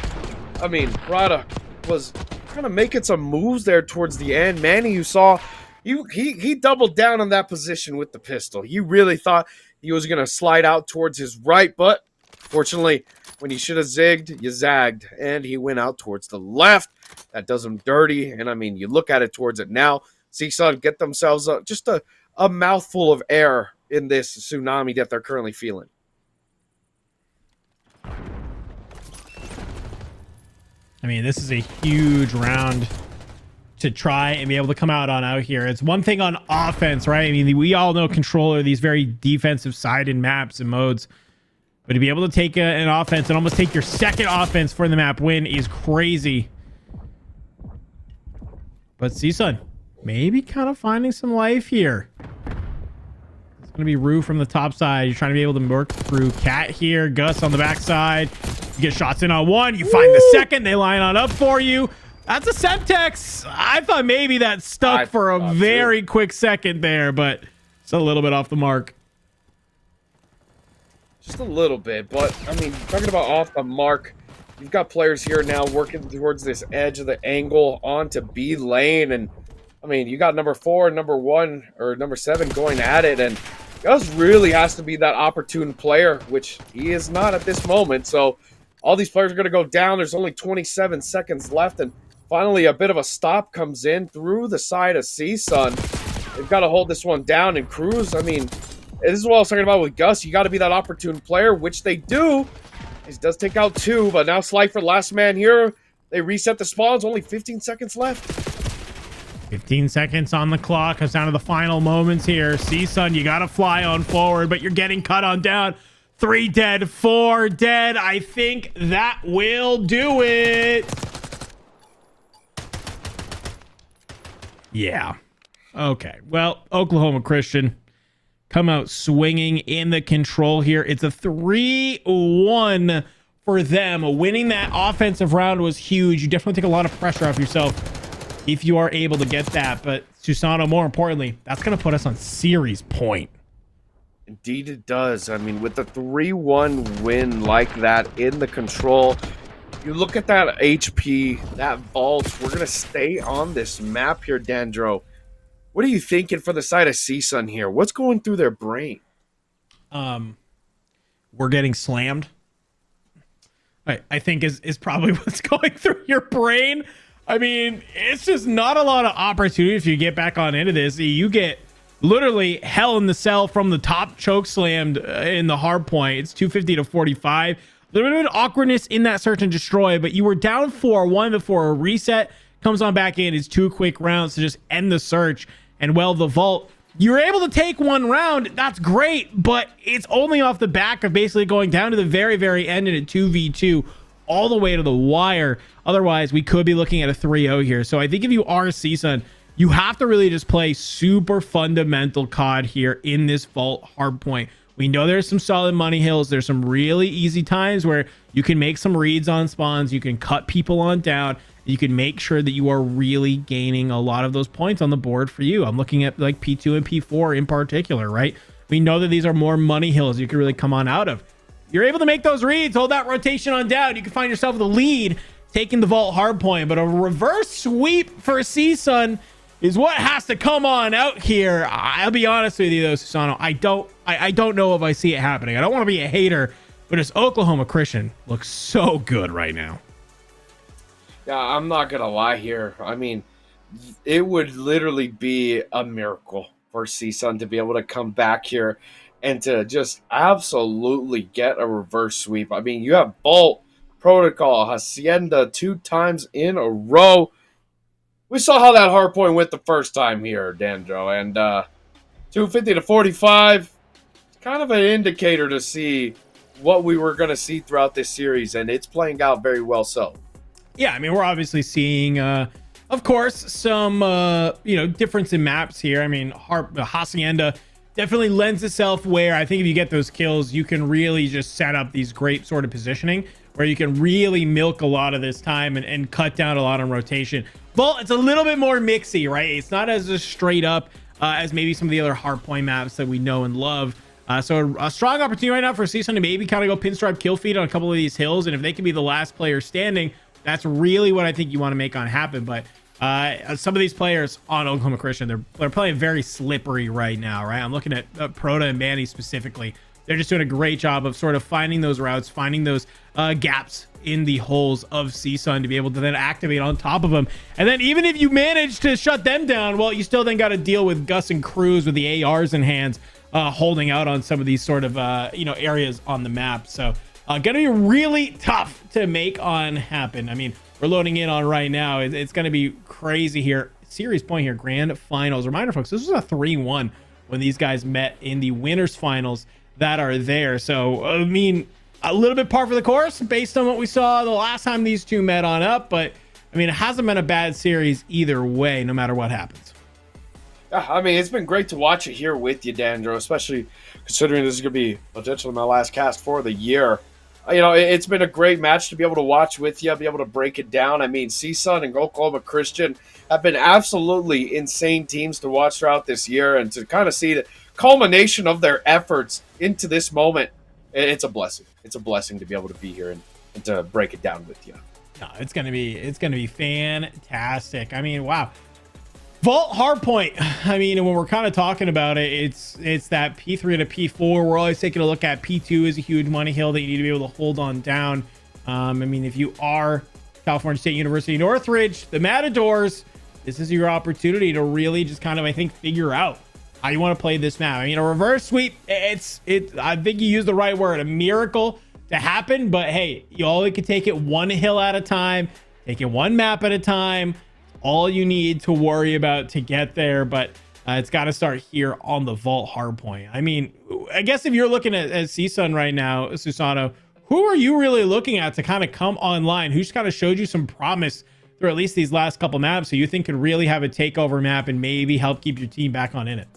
I mean, Prada was kind of making some moves there towards the end. Manny, you saw, he doubled down on that position with the pistol. He really thought he was going to slide out towards his right, but fortunately, when he should have zigged, you zagged, and he went out towards the left. That does him dirty, and I mean, you look at it towards it now. CSUN get themselves just a mouthful of air in this tsunami that they're currently feeling. I mean, this is a huge round to try and be able to come out here. It's one thing on offense, right? I mean, we all know Controller, these very defensive-sided maps and modes. But to be able to take an offense and almost take your second offense for the map win is crazy. But CSUN maybe kind of finding some life here. It's going to be Rue from the top side. You're trying to be able to work through Cat here. Gus on the backside. You get shots in on one. You find the second. They line on up for you. That's a Semtex. I thought maybe that stuck for a very quick second there, but it's a little bit off the mark. Just a little bit, but I mean, talking about off the mark, you've got players here now working towards this edge of the angle onto B lane, and I mean, you got number 4, number 1, or number 7 going at it, and Gus really has to be that opportune player, which he is not at this moment. So all these players are going to go down. There's only 27 seconds left, and finally a bit of a stop comes in through the side of CSUN. They've got to hold this one down, and Cruz, I mean, this is what I was talking about with Gus. You got to be that opportune player, which they do. He does take out 2, but now Slifer, last man here. They reset the spawns. Only 15 seconds left. 15 seconds on the clock. Comes down to the final moments here. CSUN, you got to fly on forward, but you're getting cut on down. 3 dead, 4 dead. I think that will do it. Yeah. Okay. Well, Oklahoma Christian come out swinging in the control here. It's a 3-1 for them. Winning that offensive round was huge. You definitely take a lot of pressure off yourself if you are able to get that. But Susano, more importantly, that's going to put us on series point. Indeed it does. I mean, with the 3-1 win like that in the control, you look at that HP, that vault. We're going to stay on this map here, Dandro. What are you thinking for the side of CSUN here? What's going through their brain? We're getting slammed. I think is probably what's going through your brain. I mean, it's just not a lot of opportunity if you get back on into this. You get literally hell in the cell from the top, choke slammed in the hard point. It's 250 to 45. A little bit of awkwardness in that search and destroy, but you were down 4-1 before a reset comes on back in. It's 2 quick rounds to just end the search. And well, the vault, you were able to take 1 round. That's great, but it's only off the back of basically going down to the very, very end in a 2v2 all the way to the wire. Otherwise, we could be looking at a 3-0 here. So I think if you are CSUN, you have to really just play super fundamental COD here in this vault hardpoint. We know there's some solid money hills. There's some really easy times where you can make some reads on spawns. You can cut people on down. You can make sure that you are really gaining a lot of those points on the board for you. I'm looking at like P2 and P4 in particular, right? We know that these are more money hills you can really come on out of. You're able to make those reads, hold that rotation on down. You can find yourself with a lead, taking the vault hardpoint. But a reverse sweep for CSUN is what has to come on out here. I'll be honest with you though, Susano. I don't know if I see it happening. I don't want to be a hater, but this Oklahoma Christian looks so good right now. Yeah, I'm not going to lie here. I mean, it would literally be a miracle for CSUN to be able to come back here and to just absolutely get a reverse sweep. I mean, you have Bolt, Protocol, Hacienda 2 times in a row. We saw how that hardpoint went the first time here, Dandro. And 250 to 45, kind of an indicator to see what we were going to see throughout this series, and it's playing out very well so. Yeah, I mean, we're obviously seeing, of course, some, difference in maps here. I mean, Hacienda definitely lends itself where I think if you get those kills, you can really just set up these great sort of positioning where you can really milk a lot of this time and cut down a lot on rotation. But it's a little bit more mixy, right? It's not as just straight up as maybe some of the other hardpoint maps that we know and love. So a strong opportunity right now for CSUN to maybe kind of go pinstripe kill feed on a couple of these hills. And if they can be the last player standing, that's really what I think you want to make on happen. But some of these players on Oklahoma Christian, they're playing very slippery right now, right? I'm looking at Proto and Manny specifically. They're just doing a great job of sort of finding those routes, finding those gaps in the holes of CSUN to be able to then activate on top of them. And then even if you manage to shut them down, well, you still then got to deal with Gus and Cruz with the ARs in hands, holding out on some of these sort of, areas on the map. So going to be really tough to make on happen. I mean, we're loading in on right now. It's going to be crazy here. Series point here, grand finals. Reminder, folks, this was a 3-1 when these guys met in the winners finals that are there. So, I mean, a little bit par for the course based on what we saw the last time these two met on up. But, I mean, it hasn't been a bad series either way, no matter what happens. Yeah, I mean, it's been great to watch it here with you, Dandro, especially considering this is going to be potentially my last cast for the year. You know, it's been a great match to be able to watch with you, be able to break it down. I mean, CSUN and Oklahoma Christian have been absolutely insane teams to watch throughout this year, and to kind of see the culmination of their efforts into this moment, it's a blessing. It's a blessing to be able to be here and to break it down with you. No, it's gonna be fantastic. I mean, wow. Vault hardpoint. I mean, when we're kind of talking about it, it's that P3 to P4. We're always taking a look at P2 is a huge money hill that you need to be able to hold on down. I mean, if you are California State University Northridge, the Matadors, this is your opportunity to really just kind of, I think, figure out how you want to play this map. I mean, a reverse sweep, I think you used the right word, a miracle to happen. But hey, you only can take it one hill at a time, take it one map at a time. All you need to worry about to get there. But It's got to start here on the vault hard point. I mean, I guess if you're looking at CSUN right now, Susano, who are you really looking at to kind of come online? Who's kind of showed you some promise through at least these last couple maps, so you think could really have a takeover map and maybe help keep your team back on in it?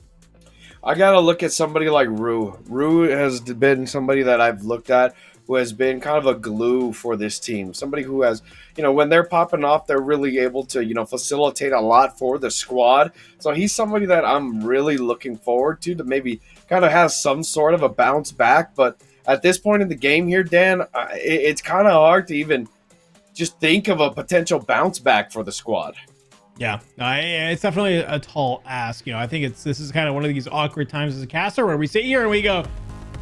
I gotta look at somebody like Rue. Rue has been somebody that I've looked at who has been kind of a glue for this team. Somebody who has, when they're popping off, they're really able to, facilitate a lot for the squad. So he's somebody that I'm really looking forward to maybe kind of have some sort of a bounce back. But at this point in the game here, Dan, it's kind of hard to even just think of a potential bounce back for the squad. Yeah, it's definitely a tall ask. I think this is kind of one of these awkward times as a caster where we sit here and we go,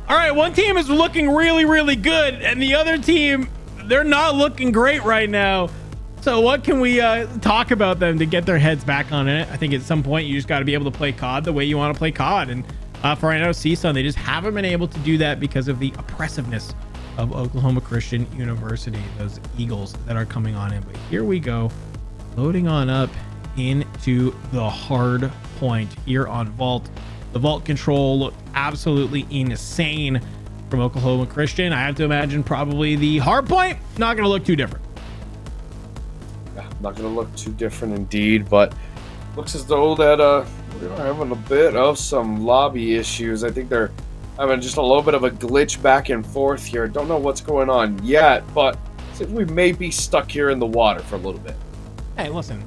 all right, one team is looking really, really good, and the other team, they're not looking great right now. So what can we talk about them to get their heads back on it? I think at some point you just got to be able to play COD the way you want to play COD. And for right now, CSUN, they just haven't been able to do that because of the oppressiveness of Oklahoma Christian University, those Eagles that are coming on in. But here we go, loading on up into the hard point here on Vault. The Vault control looked absolutely insane from Oklahoma Christian. I have to imagine probably the hard point not going to look too different. Yeah, not going to look too different indeed, but looks as though that we're having a bit of some lobby issues. I think they're having just a little bit of a glitch back and forth here. Don't know what's going on yet, but we may be stuck here in the water for a little bit. Hey, listen,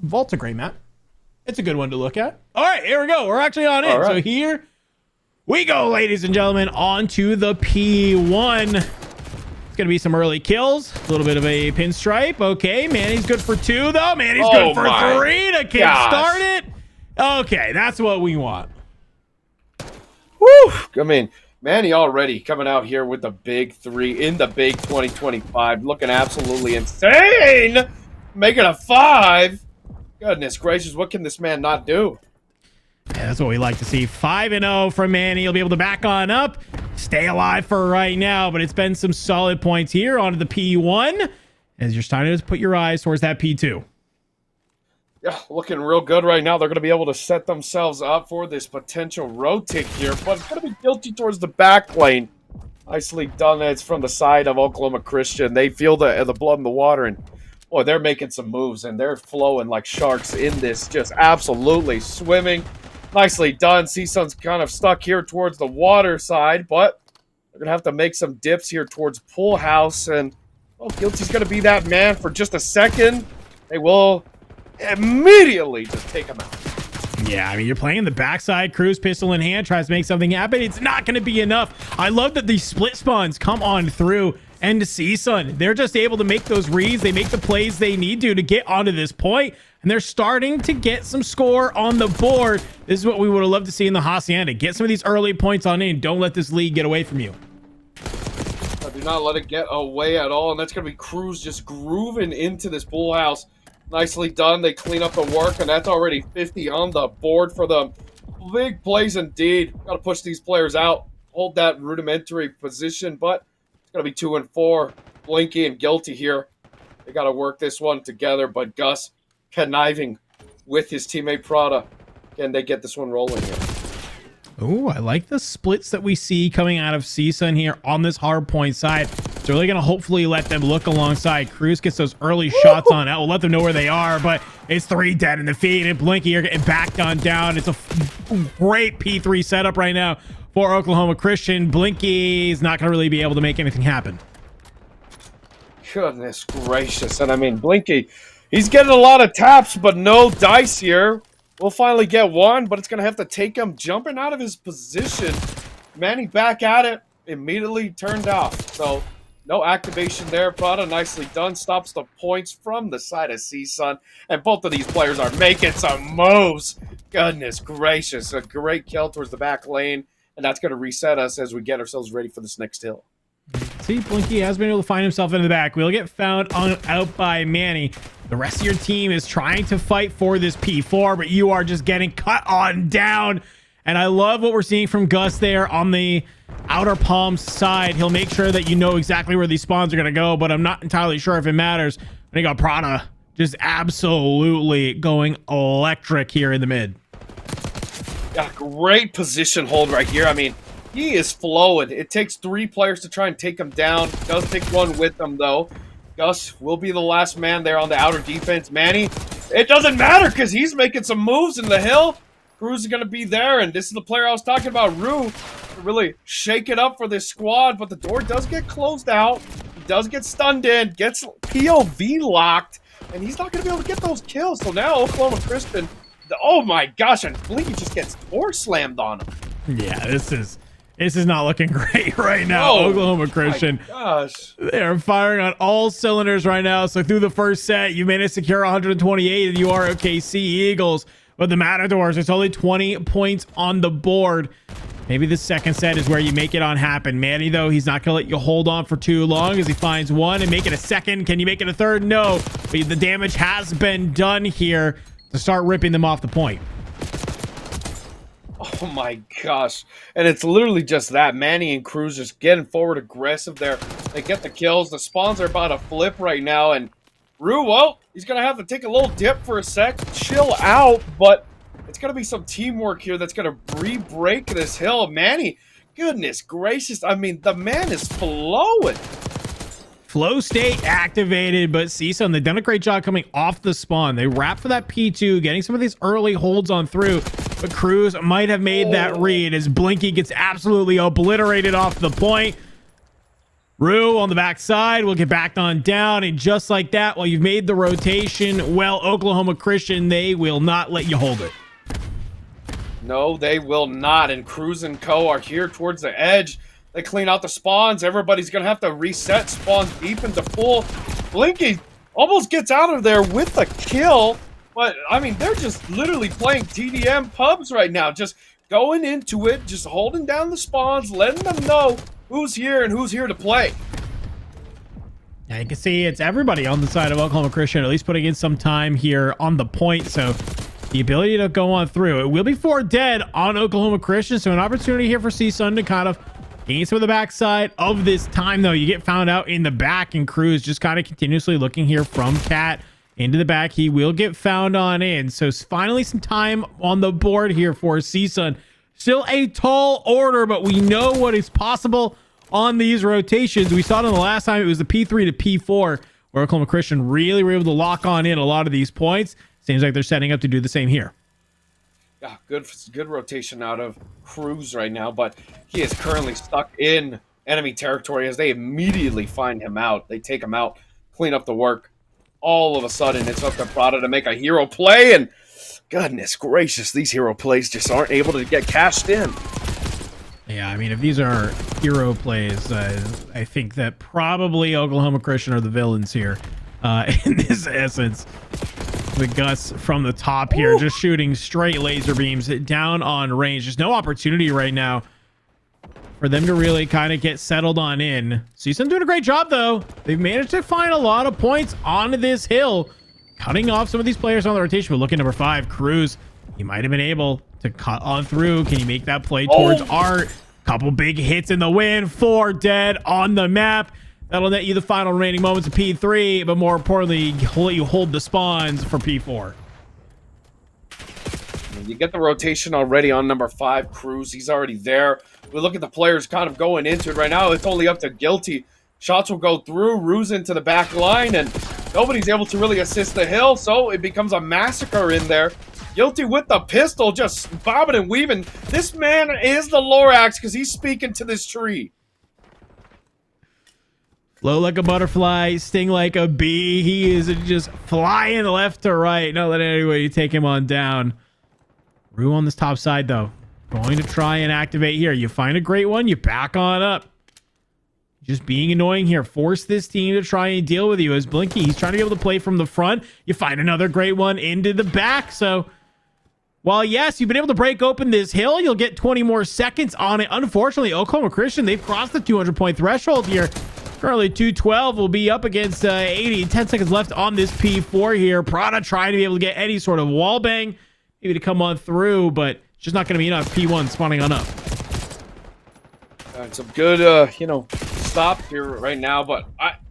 Vault's a great map. It's a good one to look at. All right, here we go. We're actually on it. Right. So here we go, ladies and gentlemen, on to the P1. It's going to be some early kills. A little bit of a pinstripe. Okay, Manny's good for 2, though. Manny's good for 3 to kickstart it. Okay, that's what we want. Woo! I mean, Manny already coming out here with the big 3 in the big 2025. Looking absolutely insane. Making a 5. Goodness gracious, what can this man not do? Yeah, that's what we like to see. 5-0 from Manny. He'll be able to back on up, stay alive for right now, but it's been some solid points here onto the P1 as you're starting to put your eyes towards that P2. Yeah, looking real good right now. They're going to be able to set themselves up for this potential rotate here, but it's going to be guilty towards the back lane. Nicely done. It's from the side of Oklahoma Christian. They feel the blood in the water, and boy, they're making some moves, and they're flowing like sharks in this, just absolutely swimming. Nicely done. CSUN's kind of stuck here towards the water side, but they're going to have to make some dips here towards Pool House, and Guilty's going to be that man for just a second. They will immediately just take him out. Yeah, I mean, you're playing the backside, Cruz pistol in hand, tries to make something happen. It's not going to be enough. I love that these split spawns come on through. And CSUN, they're just able to make those reads. They make the plays they need to get onto this point, and they're starting to get some score on the board. This is what we would have loved to see in the Hacienda. Get some of these early points on in. Don't let this lead get away from you. Do not let it get away at all, and that's going to be Cruz just grooving into this Pool House. Nicely done. They clean up the work, and that's already 50 on the board for them. Big plays indeed. Got to push these players out, hold that rudimentary position, but it's going to be 2 and 4. Blinky and Guilty here. They got to work this one together, but Gus conniving with his teammate Prada. Can they get this one rolling here? Oh, I like the splits that we see coming out of CSUN here on this hard point side. It's really going to hopefully let them look alongside. Cruz gets those early shots on out. We'll let them know where they are, but it's 3 dead in the feed, and Blinky are getting backed on down. It's a great P3 setup right now for Oklahoma Christian. Blinky is not going to really be able to make anything happen. Goodness gracious. And I mean, Blinky, he's getting a lot of taps, but no dice here. We'll finally get one, but it's going to have to take him jumping out of his position. Manny back at it, immediately turned off. So no activation there. Prada nicely done. Stops the points from the side of CSUN. And both of these players are making some moves. Goodness gracious. A great kill towards the back lane. And that's going to reset us as we get ourselves ready for this next hill. See, Blinky has been able to find himself in the back. We'll get found out by Manny. The rest of your team is trying to fight for this P4, but you are just getting cut on down. And I love what we're seeing from Gus there on the outer palm side. He'll make sure that you know exactly where these spawns are going to go, but I'm not entirely sure if it matters. I think Prada just absolutely going electric here in the mid. Yeah, great position hold right here. I mean, he is flowing. It takes 3 players to try and take him down. Does take one with him, though. Gus will be the last man there on the outer defense. Manny, it doesn't matter because he's making some moves in the hill. Cruz is going to be there, and this is the player I was talking about, Rue, to really shake it up for this squad, but the door does get closed out. He does get stunned in, gets POV locked, and he's not going to be able to get those kills. So now Oklahoma Christian, oh my gosh, and Blinky just gets door slammed on him. Yeah, this is not looking great right now. Oh, Oklahoma Christian. Gosh. They're firing on all cylinders right now. So through the first set, you managed to secure 128 and you are OKC Eagles. But the Matadors, it's only 20 points on the board. Maybe the second set is where you make it on happen. Manny, though, he's not going to let you hold on for too long as he finds one and make it a second. Can you make it a third? No. But the damage has been done here to start ripping them off the point. Oh my gosh. And it's literally just that. Manny and Cruz just getting forward aggressive there. They get the kills. The spawns are about to flip right now. And Rue, well, he's going to have to take a little dip for a sec. Chill out. But it's going to be some teamwork here that's going to re-break this hill. Manny, goodness gracious. I mean, the man is flowing. Flow state activated, but CSUN, they've done a great job coming off the spawn. They wrap for that P2, getting some of these early holds on through, but Cruz might have made that read as Blinky gets absolutely obliterated off the point. Rue on the backside will get backed on down, and just like that, while you've made the rotation, well, Oklahoma Christian, they will not let you hold it. No, they will not, and Cruz and Co. are here towards the edge. They clean out the spawns. Everybody's going to have to reset spawns deep into full. Blinky almost gets out of there with a kill. But, I mean, they're just literally playing TDM pubs right now. Just going into it, just holding down the spawns, letting them know who's here and who's here to play. Yeah, you can see it's everybody on the side of Oklahoma Christian, at least putting in some time here on the point. So the ability to go on through. It will be 4 dead on Oklahoma Christian. So an opportunity here for CSUN to kind of gain some of the backside of this time, though. You get found out in the back, and Cruz just kind of continuously looking here from Cat into the back. He will get found on in. So finally some time on the board here for CSUN. Still a tall order, but we know what is possible on these rotations. We saw it in the last time. It was the P3 to P4 where Oklahoma Christian really were able to lock on in a lot of these points. Seems like they're setting up to do the same here. Yeah, good rotation out of Cruz right now, but he is currently stuck in enemy territory as they immediately find him out. They take him out, clean up the work. All of a sudden, it's up to Prada to make a hero play, and goodness gracious, these hero plays just aren't able to get cashed in. Yeah, I mean, if these are hero plays, I think that probably Oklahoma Christian are the villains here in this essence. The Gus from the top here, just shooting straight laser beams down on range. There's no opportunity right now for them to really kind of get settled on in. CSUN doing a great job, though. They've managed to find a lot of points on this hill, cutting off some of these players on the rotation. But look at number 5, Cruz. He might have been able to cut on through. Can he make that play towards Art? Couple big hits in the win. 4 dead on the map. That'll net you the final remaining moments of P3, but more importantly, let you hold the spawns for P4. You get the rotation already on number 5, Cruz. He's already there. We look at the players kind of going into it right now. It's only up to Guilty. Shots will go through. Rue's into the back line, and nobody's able to really assist the hill, so it becomes a massacre in there. Guilty with the pistol, just bobbing and weaving. This man is the Lorax because he's speaking to this tree. Flow like a butterfly, sting like a bee. He is just flying left to right. Not letting anybody take him on down. Rue on this top side, though. Going to try and activate here. You find a great one, you back on up. Just being annoying here. Force this team to try and deal with you. As Blinky, he's trying to be able to play from the front. You find another great one into the back. So while, yes, you've been able to break open this hill, you'll get 20 more seconds on it. Unfortunately, Oklahoma Christian, they've crossed the 200-point threshold here. Currently, 212 will be up against 80. 10 seconds left on this P4 here. Prada trying to be able to get any sort of wall bang, maybe to come on through, but it's just not going to be enough. P1 spawning on up. It's a good, stop here right now, but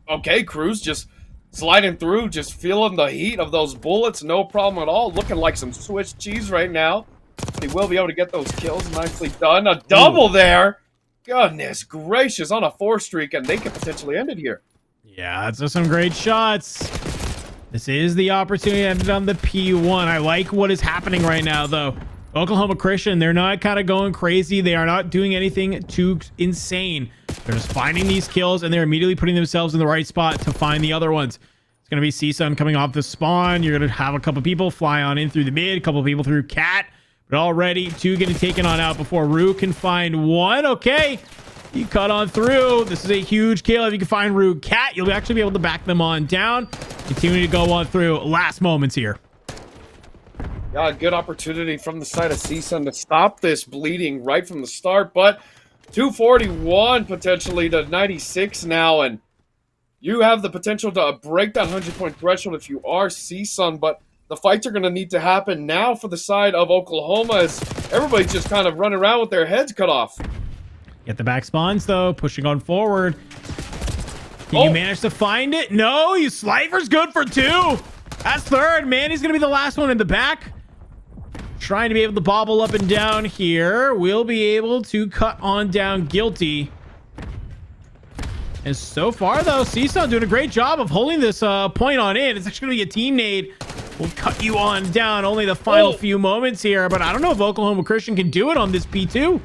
okay, Cruz just sliding through, just feeling the heat of those bullets, no problem at all. Looking like some Swiss cheese right now. But he will be able to get those kills. Nicely done. A double there. Goodness gracious, on a 4 streak, and they could potentially end it here. Yeah, it's some great shots. This is the opportunity to end it on the P1. I like what is happening right now, though. Oklahoma Christian, they're not kind of going crazy. They are not doing anything too insane. They're just finding these kills, and they're immediately putting themselves in the right spot to find the other ones. It's going to be CSUN coming off the spawn. You're going to have a couple people fly on in through the mid, a couple people through Cat. But already, 2 getting taken on out before Rue can find 1. Okay. You cut on through. This is a huge kill. If you can find Rue Cat, you'll actually be able to back them on down. Continue to go on through. Last moments here. Yeah, good opportunity from the side of CSUN to stop this bleeding right from the start. But 241 potentially to 96 now. And you have the potential to break that 100-point threshold if you are CSUN. But the fights are going to need to happen now for the side of Oklahoma as everybody's just kind of running around with their heads cut off. Get the back spawns, though. Pushing on forward. Can you manage to find it? No, you Slifer's good for 2. That's third. Man, he's going to be the last one in the back. Trying to be able to bobble up and down here. We'll be able to cut on down Guilty. And so far, though, CSUN doing a great job of holding this point on in. It's actually going to be a team nade. We'll cut you on down. Only the final few moments here. But I don't know if Oklahoma Christian can do it on this P2.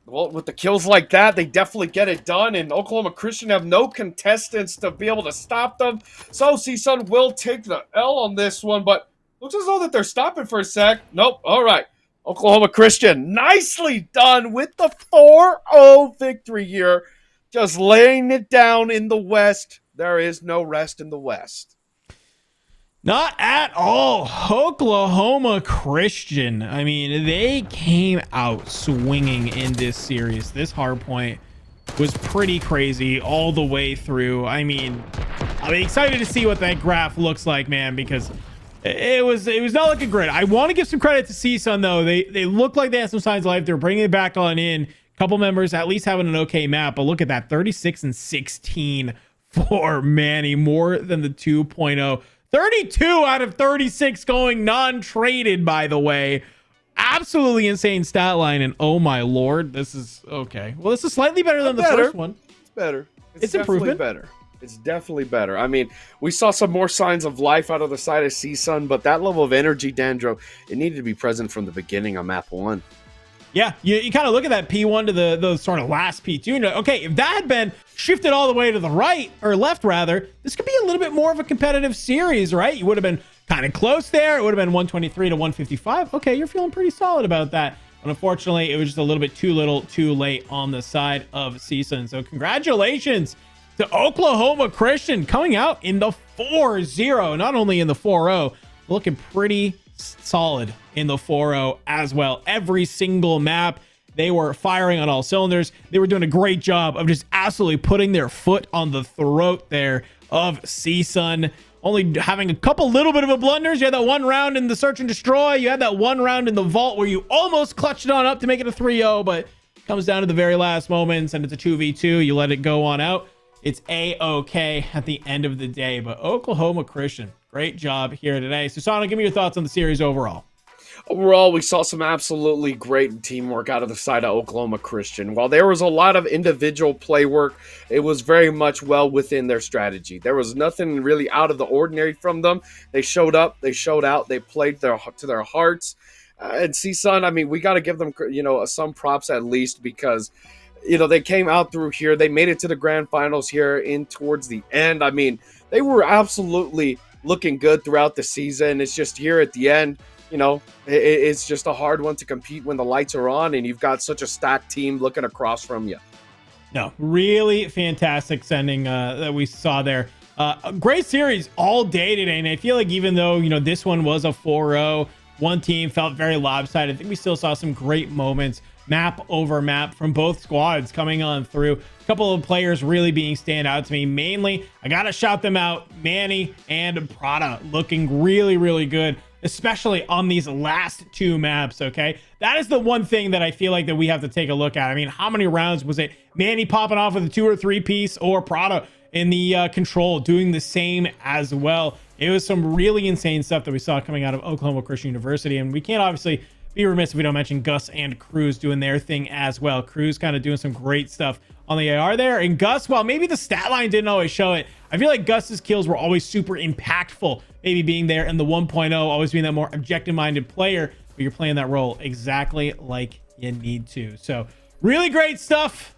Well, with the kills like that, they definitely get it done, and Oklahoma Christian have no contestants to be able to stop them. So CSUN will take the L on this one, but looks as though that they're stopping for a sec. Nope. All right. Oklahoma Christian, nicely done with the 4-0 victory here. Just laying it down in the West. There is no rest in the West. Not at all. Oklahoma Christian. I mean, they came out swinging in this series. This hard point was pretty crazy all the way through. I mean, I'm excited to see what that graph looks like, man, because it was not looking great. I want to give some credit to CSUN, though. They look like they have some signs of life. They're bringing it back on in. A couple members at least having an okay map, but look at that, 36 and 16 for Manny, more than the 2.0. 32 out of 36 going non-traded, by the way. Absolutely insane stat line. And oh my lord, this is okay. Well, this is slightly better than the first one. It's better. It's definitely improvement. better. It's definitely better. I mean, we saw some more signs of life out of the side of CSUN, but that level of energy, Dandro, it needed to be present from the beginning on map 1. Yeah, you kind of look at that P1 to the sort of last P2. Okay, if that had been shifted all the way to the right, or left rather, this could be a little bit more of a competitive series, right? You would have been kind of close there. It would have been 123 to 155. Okay, you're feeling pretty solid about that. But unfortunately, it was just a little bit too little, too late on the side of CSUN. So congratulations to Oklahoma Christian coming out in the 4-0, not only in the 4-0, looking pretty solid in the 4-0 as well. Every single map, they were firing on all cylinders. They were doing a great job of just absolutely putting their foot on the throat there of CSUN. Only having a couple little bit of a blunders. You had that one round in the search and destroy. You had that one round in the vault where you almost clutched it on up to make it a 3-0, but it comes down to the very last moments and it's a 2v2. You let it go on out. It's a-okay at the end of the day. But Oklahoma Christian, great job here today. So Sonic, give me your thoughts on the series overall. Overall, we saw some absolutely great teamwork out of the side of Oklahoma Christian. While there was a lot of individual play work, it was very much well within their strategy. There was nothing really out of the ordinary from them. They showed up, they showed out, they played to their hearts. And CSUN, I mean, we got to give them, some props at least because, they came out through here. They made it to the grand finals here in towards the end. I mean, they were absolutely looking good throughout the season. It's just here at the end. It's just a hard one to compete when the lights are on and you've got such a stacked team looking across from you. No, really fantastic sending that we saw there. A great series all day today. And I feel like even though, this one was a 4-0, one team felt very lopsided. I think we still saw some great moments, map over map from both squads coming on through. A couple of players really being standout to me. Mainly, I got to shout them out. Manny and Prada looking really, really good, especially on these last 2 maps, okay? That is the one thing that I feel like that we have to take a look at. I mean, how many rounds was it? Manny popping off with a 2 or 3 piece, or Prada in the control doing the same as well? It was some really insane stuff that we saw coming out of Oklahoma Christian University, and we can't obviously be remiss if we don't mention Gus and Cruz doing their thing as well. Cruz kind of doing some great stuff on the AR there, and Gus, while maybe the stat line didn't always show it, I feel like Gus's kills were always super impactful, maybe being there in the 1.0, always being that more objective-minded player, but you're playing that role exactly like you need to. So really great stuff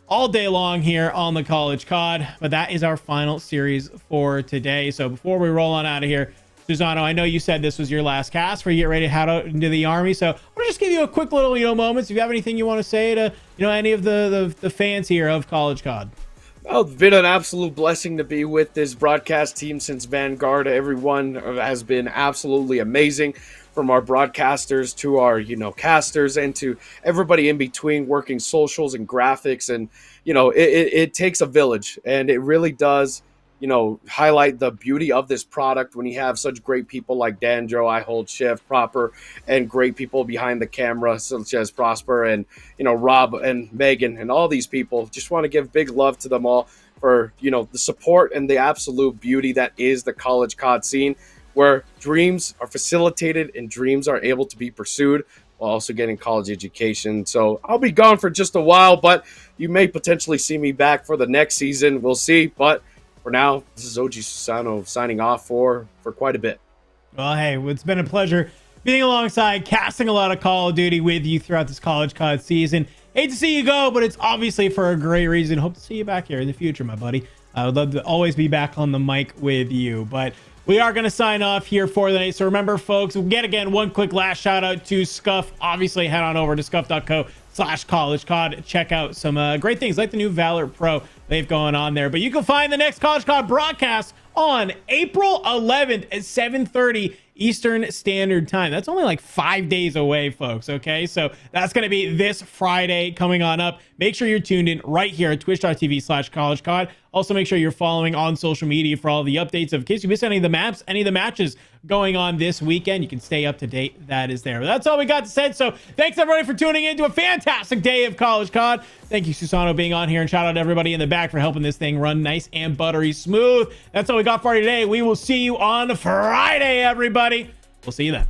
all day long here on the College COD, but that is our final series for today. So before we roll on out of here, Susano, I know you said this was your last cast before you get ready to head out into the Army, so I want to just give you a quick little, moments. If you have anything you want to say to, any of the fans here of College COD. Well, it's been an absolute blessing to be with this broadcast team since Vanguard. Everyone has been absolutely amazing, from our broadcasters to our, casters, and to everybody in between working socials and graphics. And, it takes a village, and it really does, highlight the beauty of this product when you have such great people like Danjo, I Hold Shift, Proper, and great people behind the camera such as Prosper and, Rob and Megan and all these people. Just want to give big love to them all for, the support and the absolute beauty that is the College COD scene, where dreams are facilitated and dreams are able to be pursued while also getting college education. So I'll be gone for just a while, but you may potentially see me back for the next season. We'll see. But for now, this is OG Susano signing off for quite a bit. Well, hey, it's been a pleasure being alongside, casting a lot of Call of Duty with you throughout this College COD season. Hate to see you go, but it's obviously for a great reason. Hope to see you back here in the future, my buddy. I would love to always be back on the mic with you, but we are going to sign off here for the night. So remember, folks, yet again, one quick last shout out to Scuff. Obviously, head on over to scuff.co/collegecod. Check out some great things like the new Valor Pro they've going on there. But you can find the next College COD broadcast on April 11th at 7:30 Eastern Standard Time. That's only like 5 days away, folks. Okay, so that's going to be this Friday coming on up. Make sure you're tuned in right here at twitch.tv/collegecod. Also, make sure you're following on social media for all the updates. In case you miss any of the maps, any of the matches going on this weekend, you can stay up to date. That is there. But that's all we got to say. So thanks everybody for tuning in to a fantastic day of College COD. Thank you, Susano, being on here, and shout out to everybody in the back for helping this thing run nice and buttery smooth. That's all we got for you today. We will see you on Friday, everybody. We'll see you then.